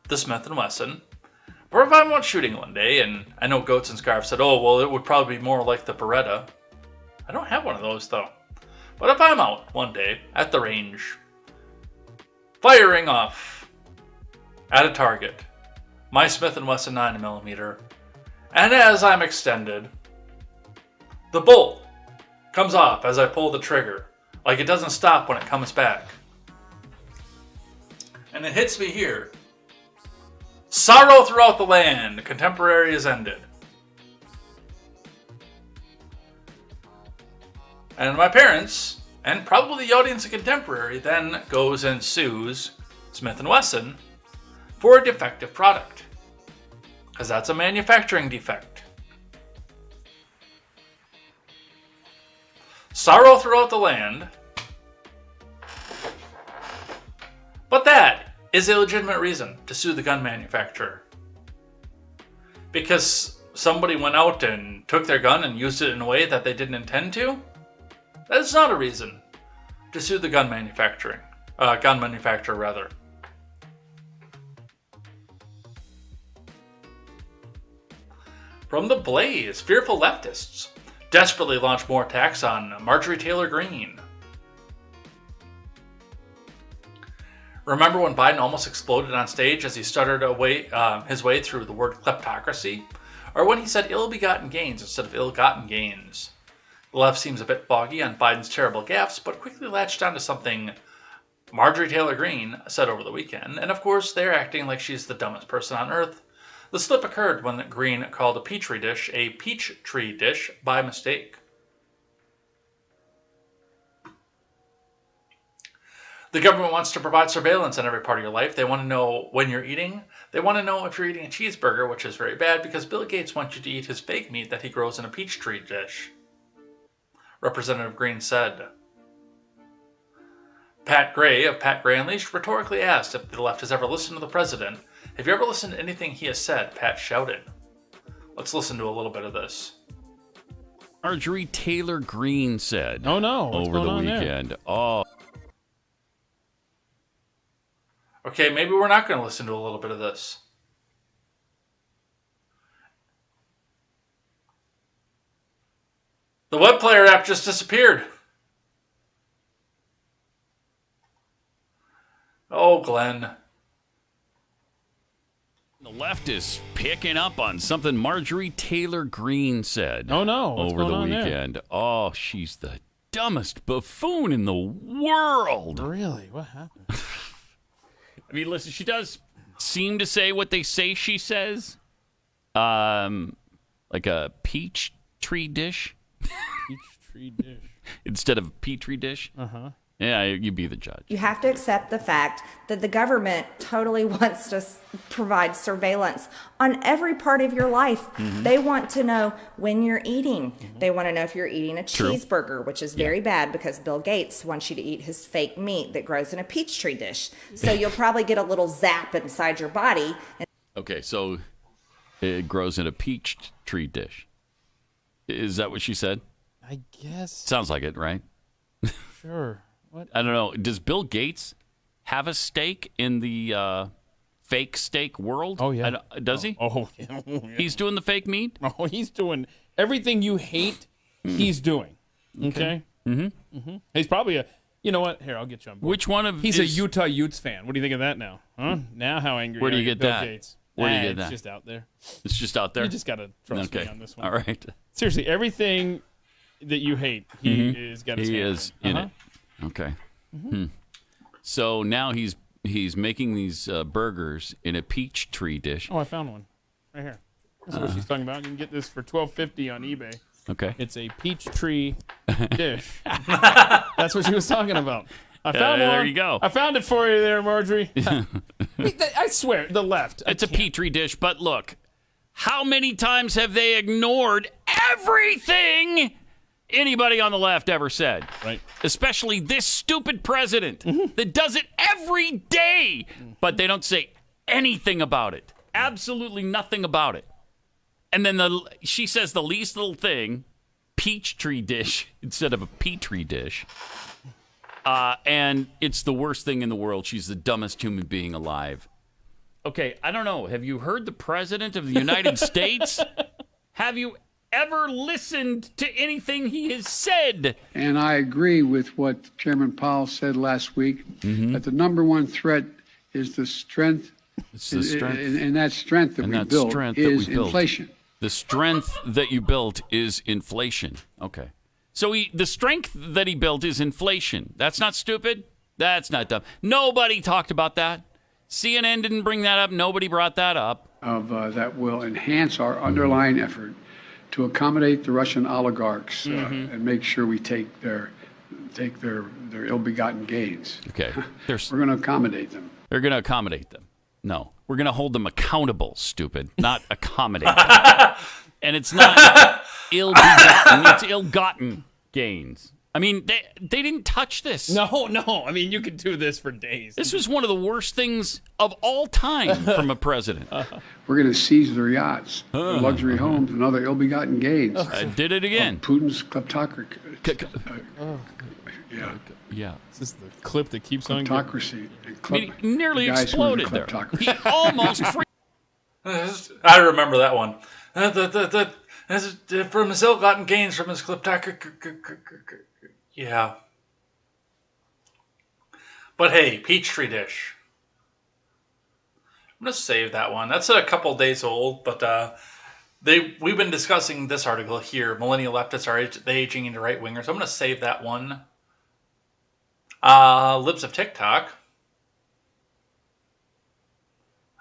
the Smith & Wesson. But if I'm out shooting one day, and I know Goats and Scarf said, oh, well, it would probably be more like the Beretta. I don't have one of those, though. But if I'm out one day at the range, firing off at a target, my Smith & Wesson 9mm, and as I'm extended, the bolt comes off as I pull the trigger. Like it doesn't stop when it comes back. And it hits me here. Sorrow throughout the land. Contemporary is ended. And my parents, and probably the audience of Contemporary, then goes and sues Smith & Wesson for a defective product. Because that's a manufacturing defect. Sorrow throughout the land. But that is a legitimate reason to sue the gun manufacturer. Because somebody went out and took their gun and used it in a way that they didn't intend to? That is not a reason to sue the gun manufacturer. From the Blaze, fearful leftists desperately launch more attacks on Marjorie Taylor Greene. Remember when Biden almost exploded on stage as he stuttered his way through the word kleptocracy? Or when he said ill-begotten gains instead of ill-gotten gains? The left seems a bit foggy on Biden's terrible gaffes, but quickly latched onto something Marjorie Taylor Greene said over the weekend, and of course they're acting like she's the dumbest person on earth. The slip occurred when Greene called a peach tree dish by mistake. The government wants to provide surveillance on every part of your life. They want to know when you're eating. They want to know if you're eating a cheeseburger, which is very bad because Bill Gates wants you to eat his fake meat that he grows in a peach tree dish. Representative Greene said. Pat Gray of Pat Gray Unleashed rhetorically asked if the left has ever listened to the president. Have you ever listened to anything he has said? Pat shouted. Let's listen to a little bit of this. Marjorie Taylor Greene said. Oh no! Over the weekend. Oh. Okay, maybe we're not going to listen to a little bit of this. The web player app just disappeared. Oh, Glenn. The left is picking up on something Marjorie Taylor Greene said. Oh no! Over the weekend. There? Oh, she's the dumbest buffoon in the world. Really? What happened? I mean, listen, she does seem to say what they say she says. Like a peach tree dish. Peach tree dish. Instead of a petri dish. Uh-huh. Yeah, you be the judge. You have to accept the fact that the government totally wants to provide surveillance on every part of your life. Mm-hmm. They want to know when you're eating. They want to know if you're eating a cheeseburger, which is very bad because Bill Gates wants you to eat his fake meat that grows in a Peachtree dish. So you'll probably get a little zap inside your body. Okay, so it grows in a peach tree dish. Is that what she said? I guess. Sounds like it, right? Sure. What? I don't know. Does Bill Gates have a stake in the fake steak world? Oh, yeah. Does he? Oh, yeah. He's doing the fake meat? Oh, he's doing everything you hate, he's doing. Okay? Mm-hmm. Mm-hmm. He's probably a... You know what? Here, I'll get you on board. Which one of He's a Utah Utes fan. What do you think of that now? Huh? Now how angry Where do are you get Bill that? Gates? Where do you get It's that? just out there. It's just out there? You just got to trust me on this one. All right. Seriously, everything that you hate, he is got his He hand is in it. Okay. So now he's making these burgers in a peach tree dish. Oh, I found one right here. This is what she's talking about. You can get this for $12.50 on eBay. Okay. It's a peach tree dish. That's what she was talking about. I found one. There you go. I found it for you there, Marjorie. I swear, the left. It's a petri dish, but look, how many times have they ignored everything anybody on the left ever said? Right. Especially this stupid president that does it every day, but they don't say anything about it. Absolutely nothing about it. And then she says the least little thing, peach tree dish instead of a petri dish. And it's the worst thing in the world. She's the dumbest human being alive. Okay, I don't know. Have you heard the President of the United States? Have you ever listened to anything he has said? And I agree with what Chairman Powell said last week, that the number one threat is the strength. It's the strength. And that strength that we built is inflation. The strength that you built is inflation. Okay. So the strength that he built is inflation. That's not stupid. That's not dumb. Nobody talked about that. CNN didn't bring that up. Nobody brought that up. That will enhance our underlying effort to accommodate the Russian oligarchs and make sure we take their ill-begotten gains. Okay. We're going to accommodate them. They're going to accommodate them. No. We're going to hold them accountable, stupid, not accommodate them. And it's not ill-begotten. It's ill-gotten gains. I mean, they didn't touch this. No. I mean, you could do this for days. This was one of the worst things of all time from a president. We're going to seize their yachts, their luxury homes, and other ill-begotten gains. I did it again. Putin's kleptocracy. Yeah. This is the clip that keeps on going. Kleptocracy. He nearly exploded there. He almost... I remember that one. From his ill-gotten gains from his kleptocracy. Yeah. But hey, Peachtree Dish. I'm going to save that one. That's a couple days old, but we've been discussing this article here. Millennial leftists are aging into right-wingers. I'm going to save that one. Libs of TikTok.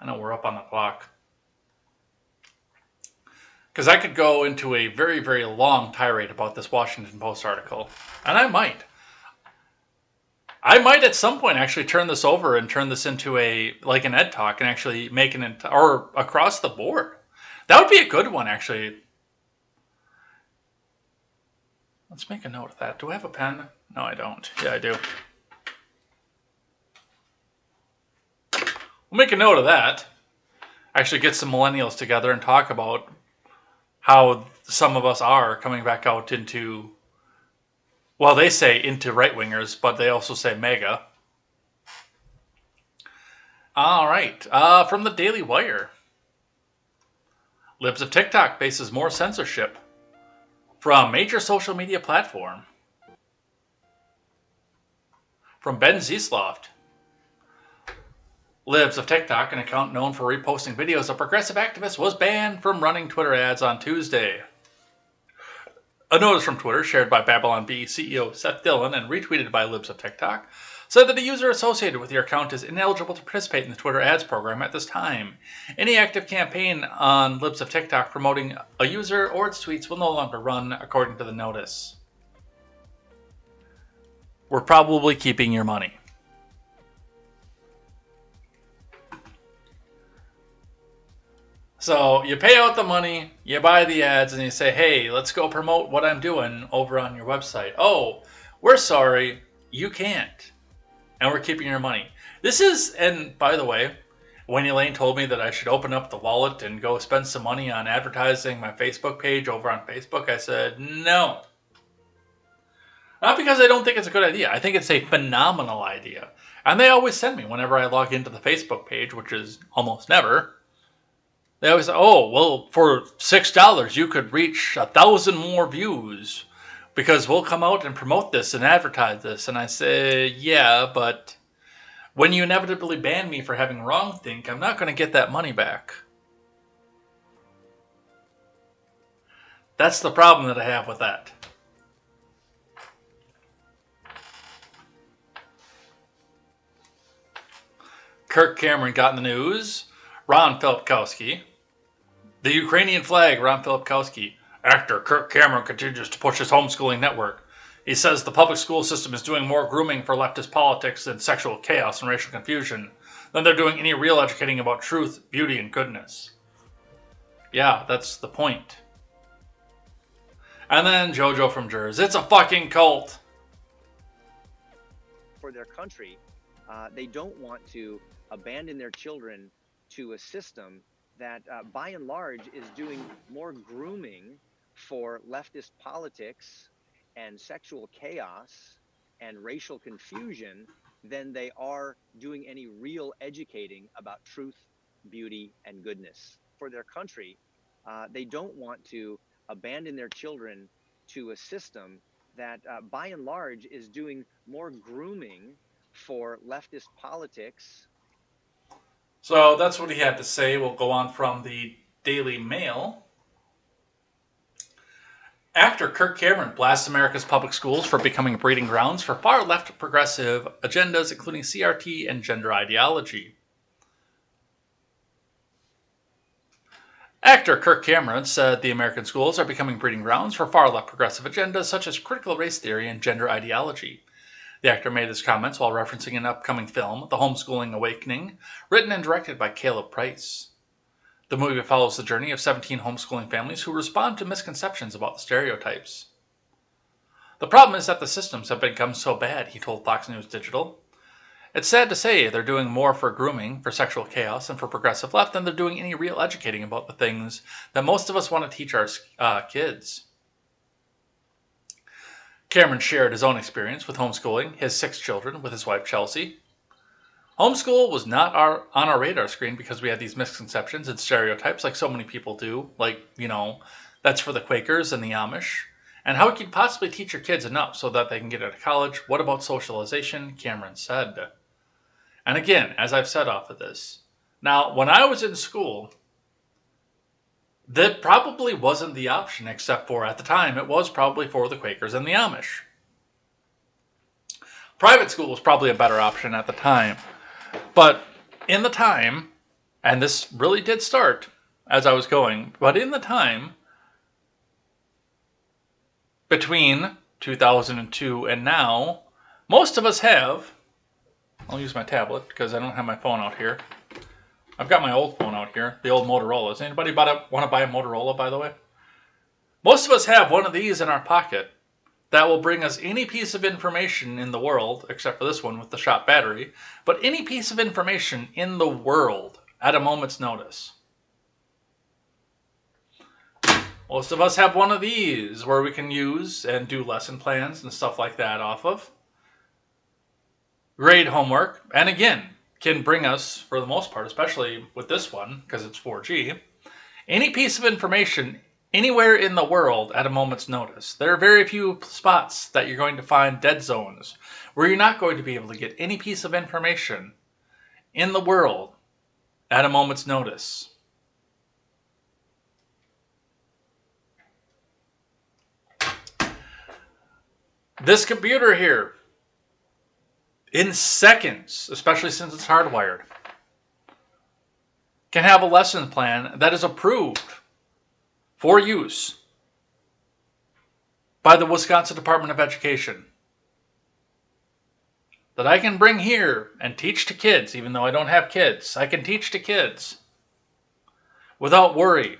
I know we're up on the clock. Because I could go into a very, very long tirade about this Washington Post article. And I might. I might at some point actually turn this over and turn this into an Ed Talk and actually make or across the board. That would be a good one, actually. Let's make a note of that. Do I have a pen? No, I don't. Yeah, I do. We'll make a note of that. Actually get some millennials together and talk about how some of us are coming back out into, well, they say into right-wingers, but they also say MAGA. All right. From the Daily Wire. Libs of TikTok faces more censorship from major social media platform. From Ben Ziesloft. Libs of TikTok, an account known for reposting videos of progressive activists, was banned from running Twitter ads on Tuesday. A notice from Twitter, shared by Babylon Bee CEO Seth Dillon and retweeted by Libs of TikTok, said that a user associated with your account is ineligible to participate in the Twitter ads program at this time. Any active campaign on Libs of TikTok promoting a user or its tweets will no longer run, according to the notice. we're probably keeping your money. So you pay out the money, you buy the ads, and you say, hey, let's go promote what I'm doing over on your website. Oh, we're sorry, you can't. And we're keeping your money. This is, and by the way, when Elaine told me that I should open up the wallet and go spend some money on advertising my Facebook page over on Facebook, I said, no. Not because I don't think it's a good idea. I think it's a phenomenal idea. And they always send me whenever I log into the Facebook page, which is almost never. They always say, oh, well, for $6, you could reach 1,000 more views because we'll come out and promote this and advertise this. And I say, yeah, but when you inevitably ban me for having wrongthink, I'm not going to get that money back. That's the problem that I have with that. Kirk Cameron got in the news. Ron Filipkowski. The Ukrainian flag, Ron Filipkowski. Actor Kirk Cameron continues to push his homeschooling network. He says the public school system is doing more grooming for leftist politics and sexual chaos and racial confusion than they're doing any real educating about truth, beauty, and goodness. Yeah, that's the point. And then JoJo from Jersey. It's a fucking cult. For their country, they don't want to abandon their children to a system that, by and large, is doing more grooming for leftist politics and sexual chaos and racial confusion than they are doing any real educating about truth, beauty, and goodness. For their country, they don't want to abandon their children to a system that, by and large, is doing more grooming for leftist politics. So that's what he had to say. We'll go on from the Daily Mail. Actor Kirk Cameron blasts America's public schools for becoming breeding grounds for far-left progressive agendas, including CRT and gender ideology. Actor Kirk Cameron said the American schools are becoming breeding grounds for far-left progressive agendas such as critical race theory and gender ideology. The actor made his comments while referencing an upcoming film, The Homeschooling Awakening, written and directed by Caleb Price. The movie follows the journey of 17 homeschooling families who respond to misconceptions about the stereotypes. The problem is that the systems have become so bad, he told Fox News Digital. It's sad to say they're doing more for grooming, for sexual chaos, and for progressive left than they're doing any real educating about the things that most of us want to teach our kids. Cameron shared his own experience with homeschooling his 6 children with his wife Chelsea. Homeschool was not on our radar screen because we had these misconceptions and stereotypes like so many people do. Like, that's for the Quakers and the Amish. And how could you possibly teach your kids enough so that they can get out of college? What about socialization? Cameron said. And again, as I've said off of this, now, when I was in school, that probably wasn't the option, except for, at the time, it was probably for the Quakers and the Amish. Private school was probably a better option at the time. But in the time, and this really did start as I was going, but in the time between 2002 and now, most of us have, I'll use my tablet because I don't have my phone out here. I've got my old phone out here, the old Motorola. Does anybody want to buy a Motorola, by the way? Most of us have one of these in our pocket that will bring us any piece of information in the world, except for this one with the shot battery, but any piece of information in the world at a moment's notice. Most of us have one of these where we can use and do lesson plans and stuff like that off of. Grade homework, and again, can bring us, for the most part, especially with this one, because it's 4G, any piece of information anywhere in the world at a moment's notice. There are very few spots that you're going to find dead zones where you're not going to be able to get any piece of information in the world at a moment's notice. This computer here, in seconds, especially since it's hardwired, can have a lesson plan that is approved for use by the Wisconsin Department of Education. that I can bring here and teach to kids, even though I don't have kids. I can teach to kids without worry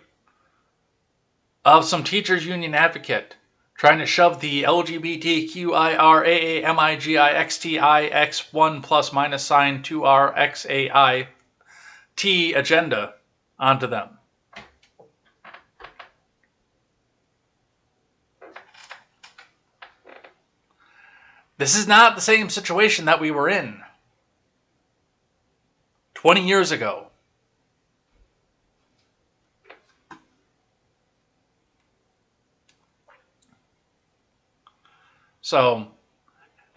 of some teachers union advocate trying to shove the LGBTQIRAAMIGIXTIX1 plus minus sign 2RXAI T agenda onto them. This is not the same situation that we were in 20 years ago. So,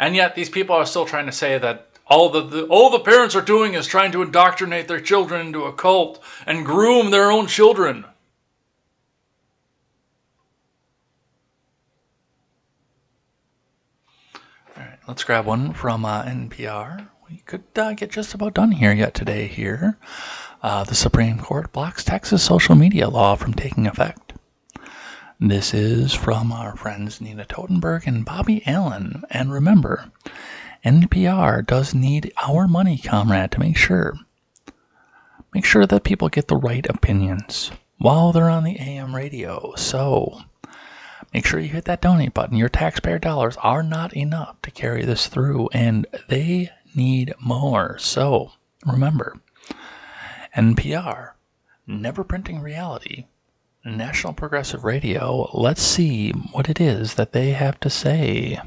and yet these people are still trying to say that all the parents are doing is trying to indoctrinate their children into a cult and groom their own children. All right, let's grab one from NPR. We could get just about done here yet today here. The Supreme Court blocks Texas social media law from taking effect. This is from our friends Nina Totenberg and Bobby Allen. And remember, NPR does need our money, comrade, to make sure that people get the right opinions while they're on the AM radio. So make sure you hit that donate button. Your taxpayer dollars are not enough to carry this through, and they need more. So remember, NPR, never printing reality. National Progressive Radio. Let's see what it is that they have to say.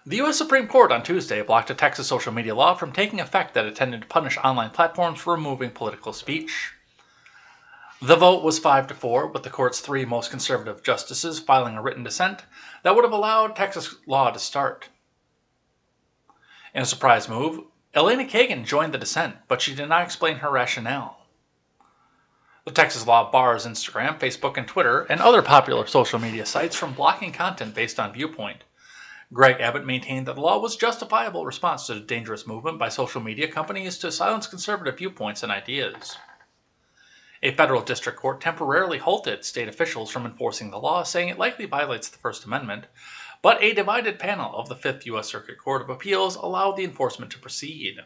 The U.S. Supreme Court on Tuesday blocked a Texas social media law from taking effect that intended to punish online platforms for removing political speech. The vote was 5-4, with the court's 3 most conservative justices filing a written dissent that would have allowed Texas law to start. In a surprise move, Elena Kagan joined the dissent, but she did not explain her rationale. The Texas law bars Instagram, Facebook, and Twitter, and other popular social media sites from blocking content based on viewpoint. Greg Abbott maintained that the law was a justifiable response to the dangerous movement by social media companies to silence conservative viewpoints and ideas. A federal district court temporarily halted state officials from enforcing the law, saying it likely violates the First Amendment, but a divided panel of the 5th U.S. Circuit Court of Appeals allowed the enforcement to proceed.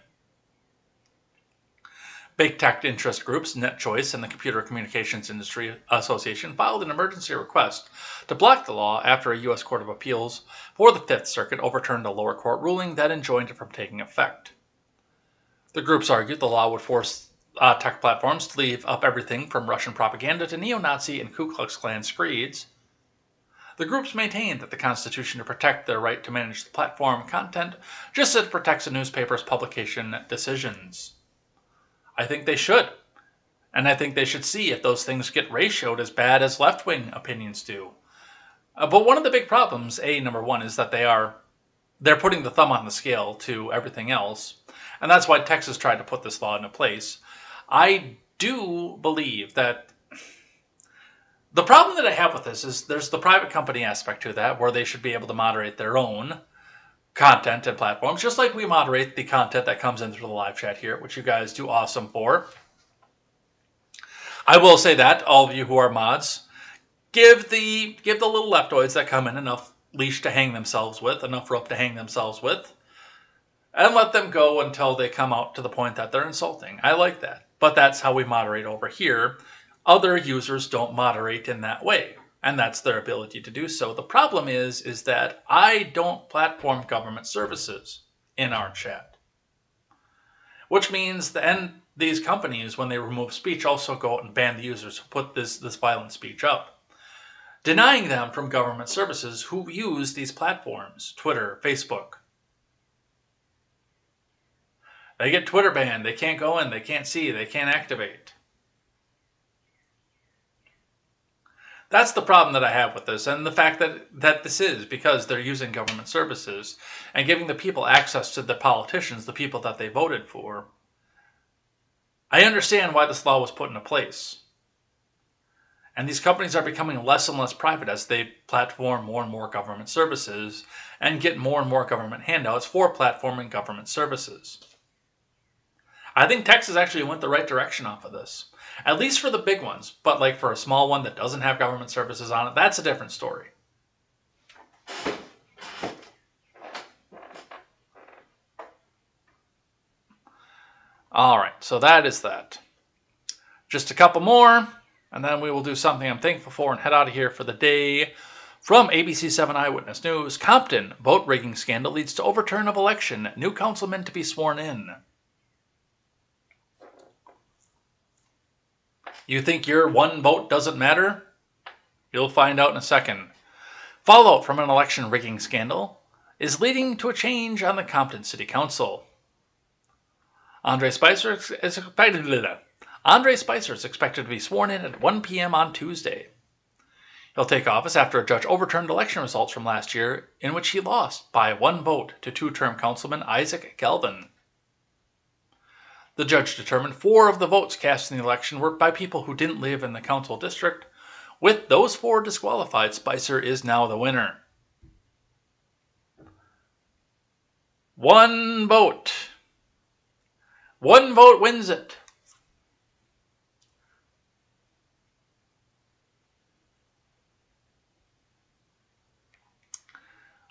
Big tech interest groups NetChoice and the Computer Communications Industry Association filed an emergency request to block the law after a U.S. Court of Appeals for the 5th Circuit overturned a lower court ruling that enjoined it from taking effect. The groups argued the law would force tech platforms to leave up everything from Russian propaganda to neo-Nazi and Ku Klux Klan screeds. The groups maintained that the Constitution to protect their right to manage the platform content just as it protects a newspaper's publication decisions. I think they should. And I think they should see if those things get ratioed as bad as left-wing opinions do. But one of the big problems, number one, is that they're putting the thumb on the scale to everything else. And that's why Texas tried to put this law into place. I do believe that the problem that I have with this is there's the private company aspect to that, where they should be able to moderate their own content and platforms, just like we moderate the content that comes in through the live chat here, which you guys do awesome for. I will say that, all of you who are mods, give the little leftoids that come in enough leash to hang themselves with, enough rope to hang themselves with, and let them go until they come out to the point that they're insulting. I like that. But that's how we moderate over here. Other users don't moderate in that way, and that's their ability to do so. The problem is that I don't platform government services in our chat, which means these companies, when they remove speech, also go out and ban the users who put this violent speech up, denying them from government services who use these platforms, Twitter, Facebook. They get Twitter banned. They can't go in. They can't see. They can't activate. That's the problem that I have with this, and the fact that this is because they're using government services and giving the people access to the politicians, the people that they voted for. I understand why this law was put into place. And these companies are becoming less and less private as they platform more and more government services and get more and more government handouts for platforming government services. I think Texas actually went the right direction off of this. At least for the big ones. But like for a small one that doesn't have government services on it, that's a different story. All right, so that is that. Just a couple more, and then we will do something I'm thankful for and head out of here for the day. From ABC 7 Eyewitness News, Compton vote rigging scandal leads to overturn of election. New councilman to be sworn in. You think your one vote doesn't matter? You'll find out in a second. Fallout from an election rigging scandal is leading to a change on the Compton City Council. Andre Spicer is expected to be sworn in at 1 p.m. on Tuesday. He'll take office after a judge overturned election results from last year, in which he lost by 1 vote to two-term councilman Isaac Galvin. The judge determined 4 of the votes cast in the election were by people who didn't live in the council district. With those 4 disqualified, Spicer is now the winner. 1 vote. 1 vote wins it.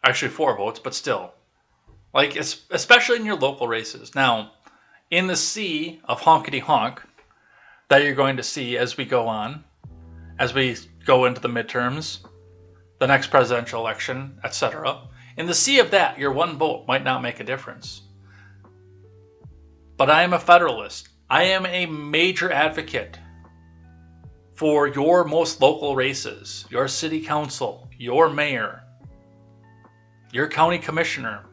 Actually 4 votes, but still. Like, especially in your local races. Now, in the sea of honkety-honk that you're going to see as we go on, as we go into the midterms, the next presidential election, etc., in the sea of that, your 1 vote might not make a difference. But I am a Federalist. I am a major advocate for your most local races, your city council, your mayor, your county commissioner,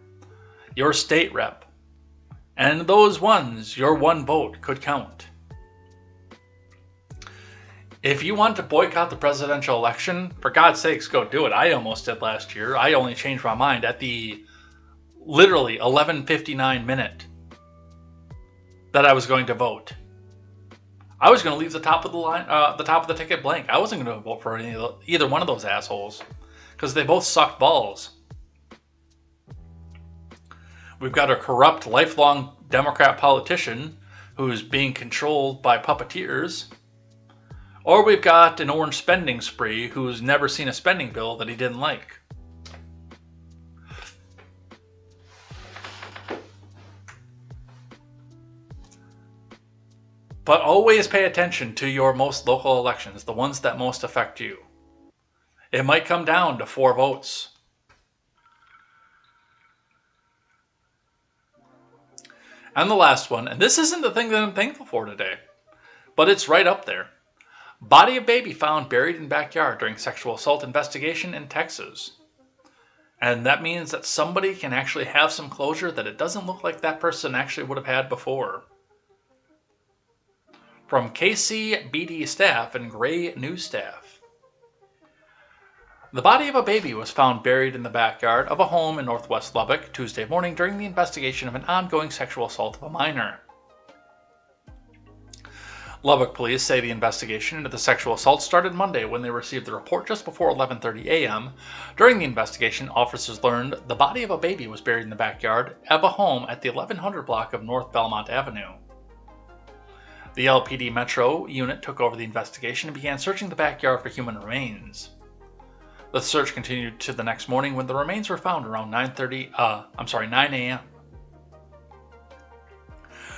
your state rep. And those ones, your 1 vote could count. If you want to boycott the presidential election, for God's sakes, go do it. I almost did last year. I only changed my mind at the literally 11:59 minute that I was going to vote. I was going to leave the top of the line, the top of the ticket blank. I wasn't going to vote for either one of those assholes because they both suck balls. We've got a corrupt, lifelong Democrat politician who's being controlled by puppeteers. Or we've got an orange spending spree who's never seen a spending bill that he didn't like. But always pay attention to your most local elections, the ones that most affect you. It might come down to 4 votes. And the last one, and this isn't the thing that I'm thankful for today, but it's right up there. Body of baby found buried in backyard during sexual assault investigation in Texas. And that means that somebody can actually have some closure that it doesn't look like that person actually would have had before. From KCBD staff and Gray News staff. The body of a baby was found buried in the backyard of a home in northwest Lubbock Tuesday morning during the investigation of an ongoing sexual assault of a minor. Lubbock police say the investigation into the sexual assault started Monday when they received the report just before 11:30 a.m. During the investigation, officers learned the body of a baby was buried in the backyard of a home at the 1100 block of North Belmont Avenue. The LPD Metro unit took over the investigation and began searching the backyard for human remains. The search continued to the next morning when the remains were found around 9 a.m.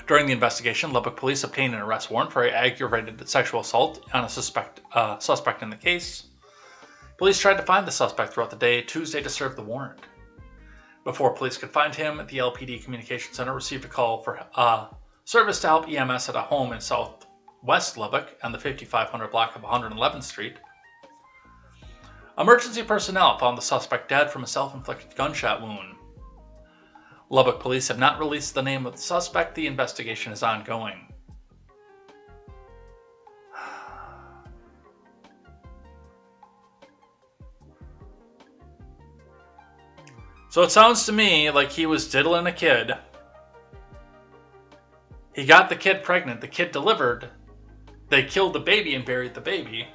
During the investigation, Lubbock police obtained an arrest warrant for aggravated sexual assault on a suspect in the case. Police tried to find the suspect throughout the day Tuesday to serve the warrant. Before police could find him, the LPD Communications Center received a call for service to help EMS at a home in southwest Lubbock on the 5500 block of 111th Street. Emergency personnel found the suspect dead from a self-inflicted gunshot wound. Lubbock police have not released the name of the suspect. The investigation is ongoing. So it sounds to me like he was diddling a kid. He got the kid pregnant. The kid delivered. They killed the baby and buried the baby.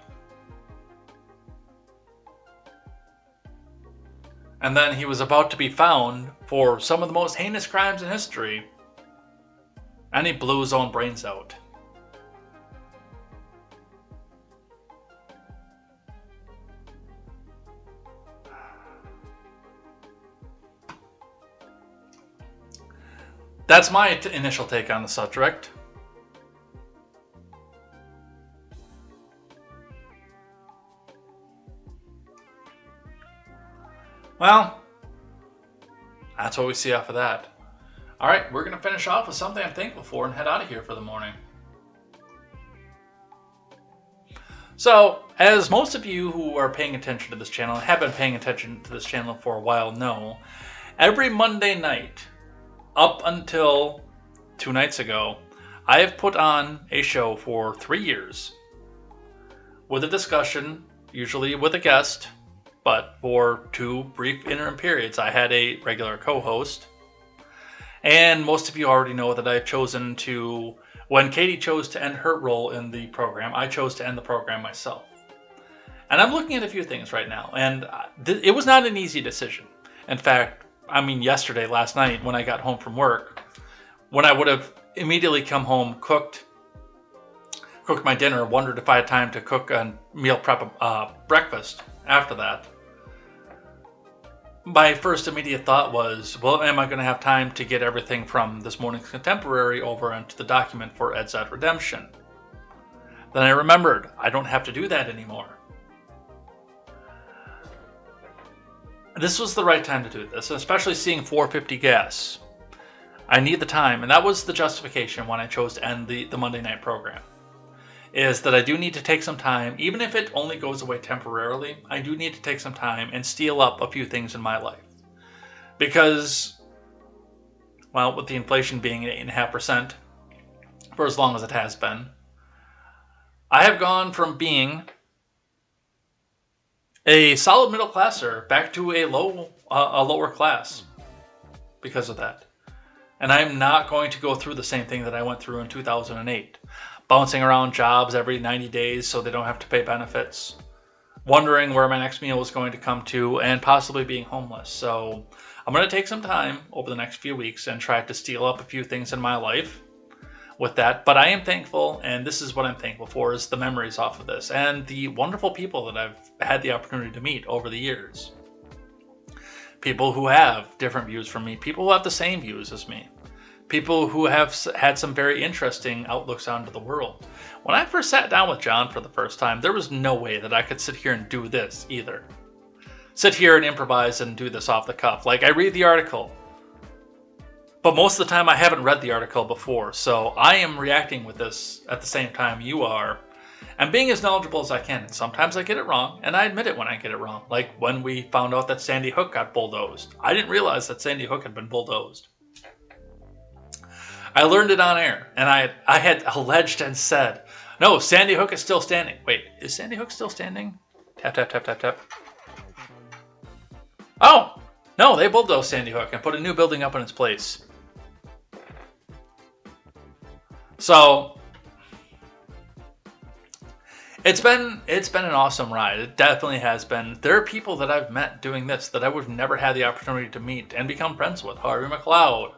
And then he was about to be found for some of the most heinous crimes in history. And he blew his own brains out. That's my initial take on the subject. Well, that's what we see off of that. All right, we're going to finish off with something I'm thankful for and head out of here for the morning. So, as most of you who are paying attention to this channel, have been paying attention to this channel for a while know, every Monday night, up until 2 nights ago, I have put on a show for 3 years with a discussion, usually with a guest, but for 2 brief interim periods, I had a regular co-host. And most of you already know that I've chosen to, when Katie chose to end her role in the program, I chose to end the program myself. And I'm looking at a few things right now, and it was not an easy decision. In fact, I mean, yesterday, last night, when I got home from work, when I would have immediately come home, cooked my dinner, wondered if I had time to cook and meal prep breakfast after that, my first immediate thought was, well, am I going to have time to get everything from this morning's contemporary over into the document for KTZed Redemption? Then I remembered, I don't have to do that anymore. This was the right time to do this, especially seeing 450 gas. I need the time, and that was the justification when I chose to end the Monday night program. Is that I do need to take some time, even if it only goes away temporarily, I do need to take some time and steal up a few things in my life. Because, well, with the inflation being 8.5% for as long as it has been, I have gone from being a solid middle classer back to a lower class because of that. And I'm not going to go through the same thing that I went through in 2008. Bouncing around jobs every 90 days so they don't have to pay benefits. Wondering where my next meal was going to come to, and possibly being homeless. So I'm going to take some time over the next few weeks and try to steal up a few things in my life with that. But I am thankful, and this is what I'm thankful for, is the memories off of this and the wonderful people that I've had the opportunity to meet over the years. People who have different views from me, people who have the same views as me. People who have had some very interesting outlooks onto the world. When I first sat down with John for the first time, there was no way that I could sit here and do this either. Sit here and improvise and do this off the cuff. Like, I read the article, but most of the time I haven't read the article before, so I am reacting with this at the same time you are, and being as knowledgeable as I can. And sometimes I get it wrong, and I admit it when I get it wrong. Like when we found out that Sandy Hook got bulldozed. I didn't realize that Sandy Hook had been bulldozed. I learned it on air, and I had alleged and said, no, Sandy Hook is still standing. Wait, is Sandy Hook still standing? Tap, tap, tap, tap, tap. Oh, no, they bulldozed Sandy Hook and put a new building up in its place. So, it's been an awesome ride. It definitely has been. There are people that I've met doing this that I would have never had the opportunity to meet and become friends with. Harvey McLeod.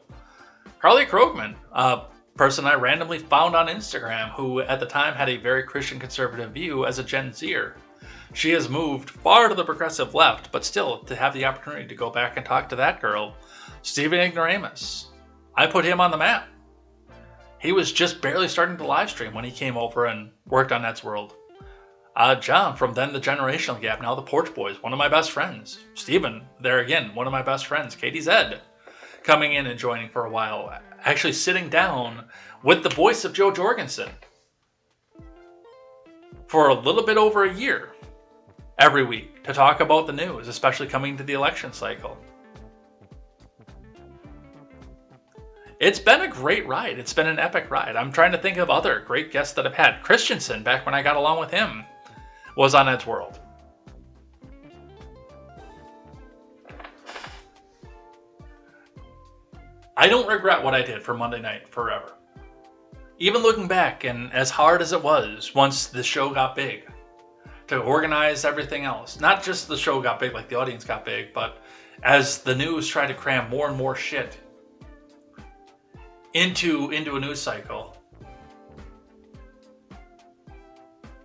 Carly Krogman, a person I randomly found on Instagram who at the time had a very Christian conservative view as a Gen Zer. She has moved far to the progressive left, but still to have the opportunity to go back and talk to that girl. Stephen Ignoramus. I put him on the map. He was just barely starting to live stream when he came over and worked on Ed's World. John from then the Generational Gap, now the Porch Boys, one of my best friends. Stephen, there again, one of my best friends. KTZed. Coming in and joining for a while, actually sitting down with the voice of Joe Jorgensen for a little bit over a year every week to talk about the news, especially coming to the election cycle. It's been a great ride. It's been an epic ride. I'm trying to think of other great guests that I've had. Christensen, back when I got along with him, was on Ed's World. I don't regret what I did for Monday night forever. Even looking back, and as hard as it was once the show got big, to organize everything else. Not just the show got big, like the audience got big, but as the news tried to cram more and more shit into a news cycle.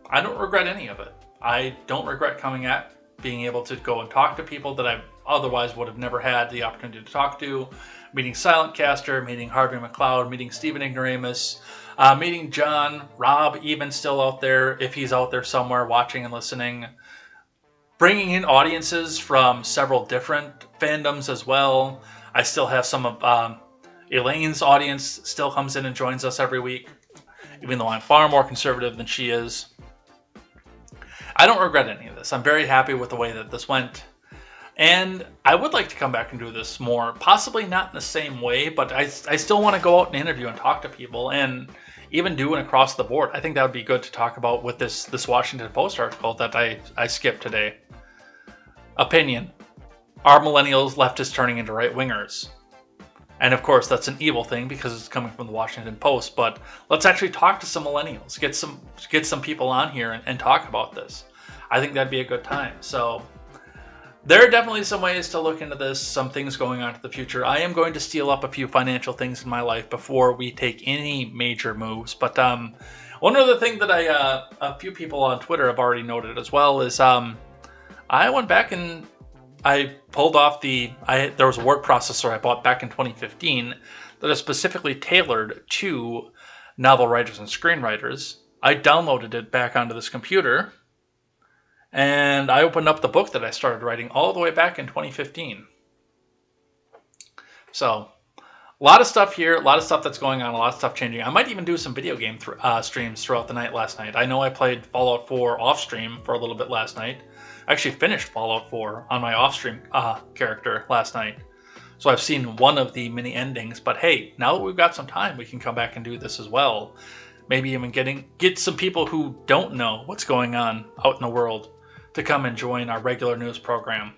I don't regret any of it. I don't regret being able to go and talk to people that I otherwise would have never had the opportunity to talk to. Meeting Silent Caster, meeting Harvey McLeod, meeting Stephen Ignoramus, meeting John, Rob, even still out there, if he's out there somewhere watching and listening. Bringing in audiences from several different fandoms as well. I still have some of Elaine's audience still comes in and joins us every week, even though I'm far more conservative than she is. I don't regret any of this. I'm very happy with the way that this went. And I would like to come back and do this more, possibly not in the same way, but I still want to go out and interview and talk to people, and even do an across the board. I think that would be good to talk about with this Washington Post article that I skipped today. Opinion. Are millennials leftists turning into right-wingers? And of course, that's an evil thing because it's coming from the Washington Post, but let's actually talk to some millennials, get some people on here and talk about this. I think that'd be a good time. So there are definitely some ways to look into this, some things going on to the future. I am going to steal up a few financial things in my life before we take any major moves. But one other thing that a few people on Twitter have already noted as well is I went back and I pulled off there was a word processor I bought back in 2015 that is specifically tailored to novel writers and screenwriters. I downloaded it back onto this computer, and I opened up the book that I started writing all the way back in 2015. So, a lot of stuff here, a lot of stuff that's going on, a lot of stuff changing. I might even do some video game streams throughout the night last night. I know I played Fallout 4 off-stream for a little bit last night. I actually finished Fallout 4 on my off-stream character last night. So I've seen one of the mini endings, but hey, now that we've got some time, we can come back and do this as well. Maybe even get some people who don't know what's going on out in the world to come and join our regular news program.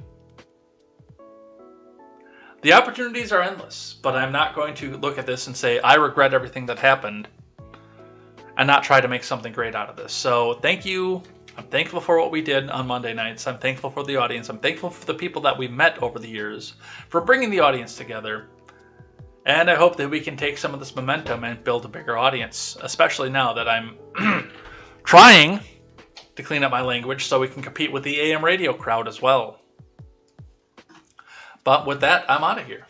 The opportunities are endless, but I'm not going to look at this and say, I regret everything that happened, and not try to make something great out of this. So thank you. I'm thankful for what we did on Monday nights. I'm thankful for the audience. I'm thankful for the people that we met over the years, for bringing the audience together. And I hope that we can take some of this momentum and build a bigger audience, especially now that I'm trying to clean up my language so we can compete with the AM radio crowd as well. But with that, I'm out of here.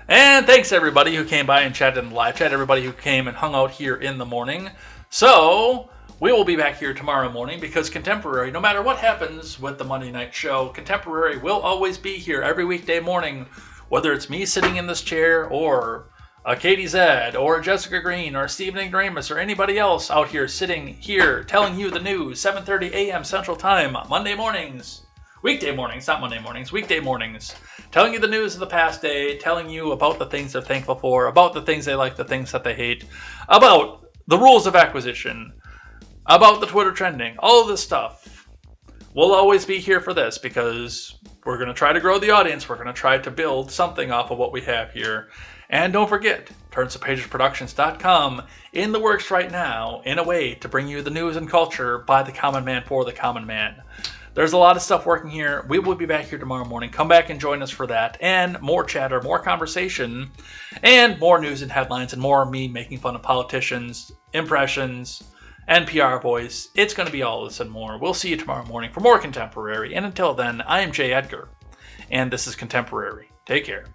And thanks everybody who came by and chatted in the live chat, everybody who came and hung out here in the morning. So, we will be back here tomorrow morning because Contemporary, no matter what happens with the Monday night show, Contemporary will always be here every weekday morning, whether it's me sitting in this chair or a KTZed or a Jessica Green or Stephen Ignoramus or anybody else out here sitting here telling you the news, 7:30 a.m. Central Time, Monday mornings. Weekday mornings, not Monday mornings, weekday mornings. Telling you the news of the past day, telling you about the things they're thankful for, about the things they like, the things that they hate, about the rules of acquisition, about the Twitter trending, all of this stuff. We'll always be here for this because we're going to try to grow the audience. We're going to try to build something off of what we have here. And don't forget, TurnsOfPagesProductions.com in the works right now in a way to bring you the news and culture by the common man for the common man. There's a lot of stuff working here. We will be back here tomorrow morning. Come back and join us for that. And more chatter, more conversation, and more news and headlines, and more me making fun of politicians, impressions, and PR boys. It's going to be all this and more. We'll see you tomorrow morning for more Contemporary. And until then, I am Jay Edgar, and this is Contemporary. Take care.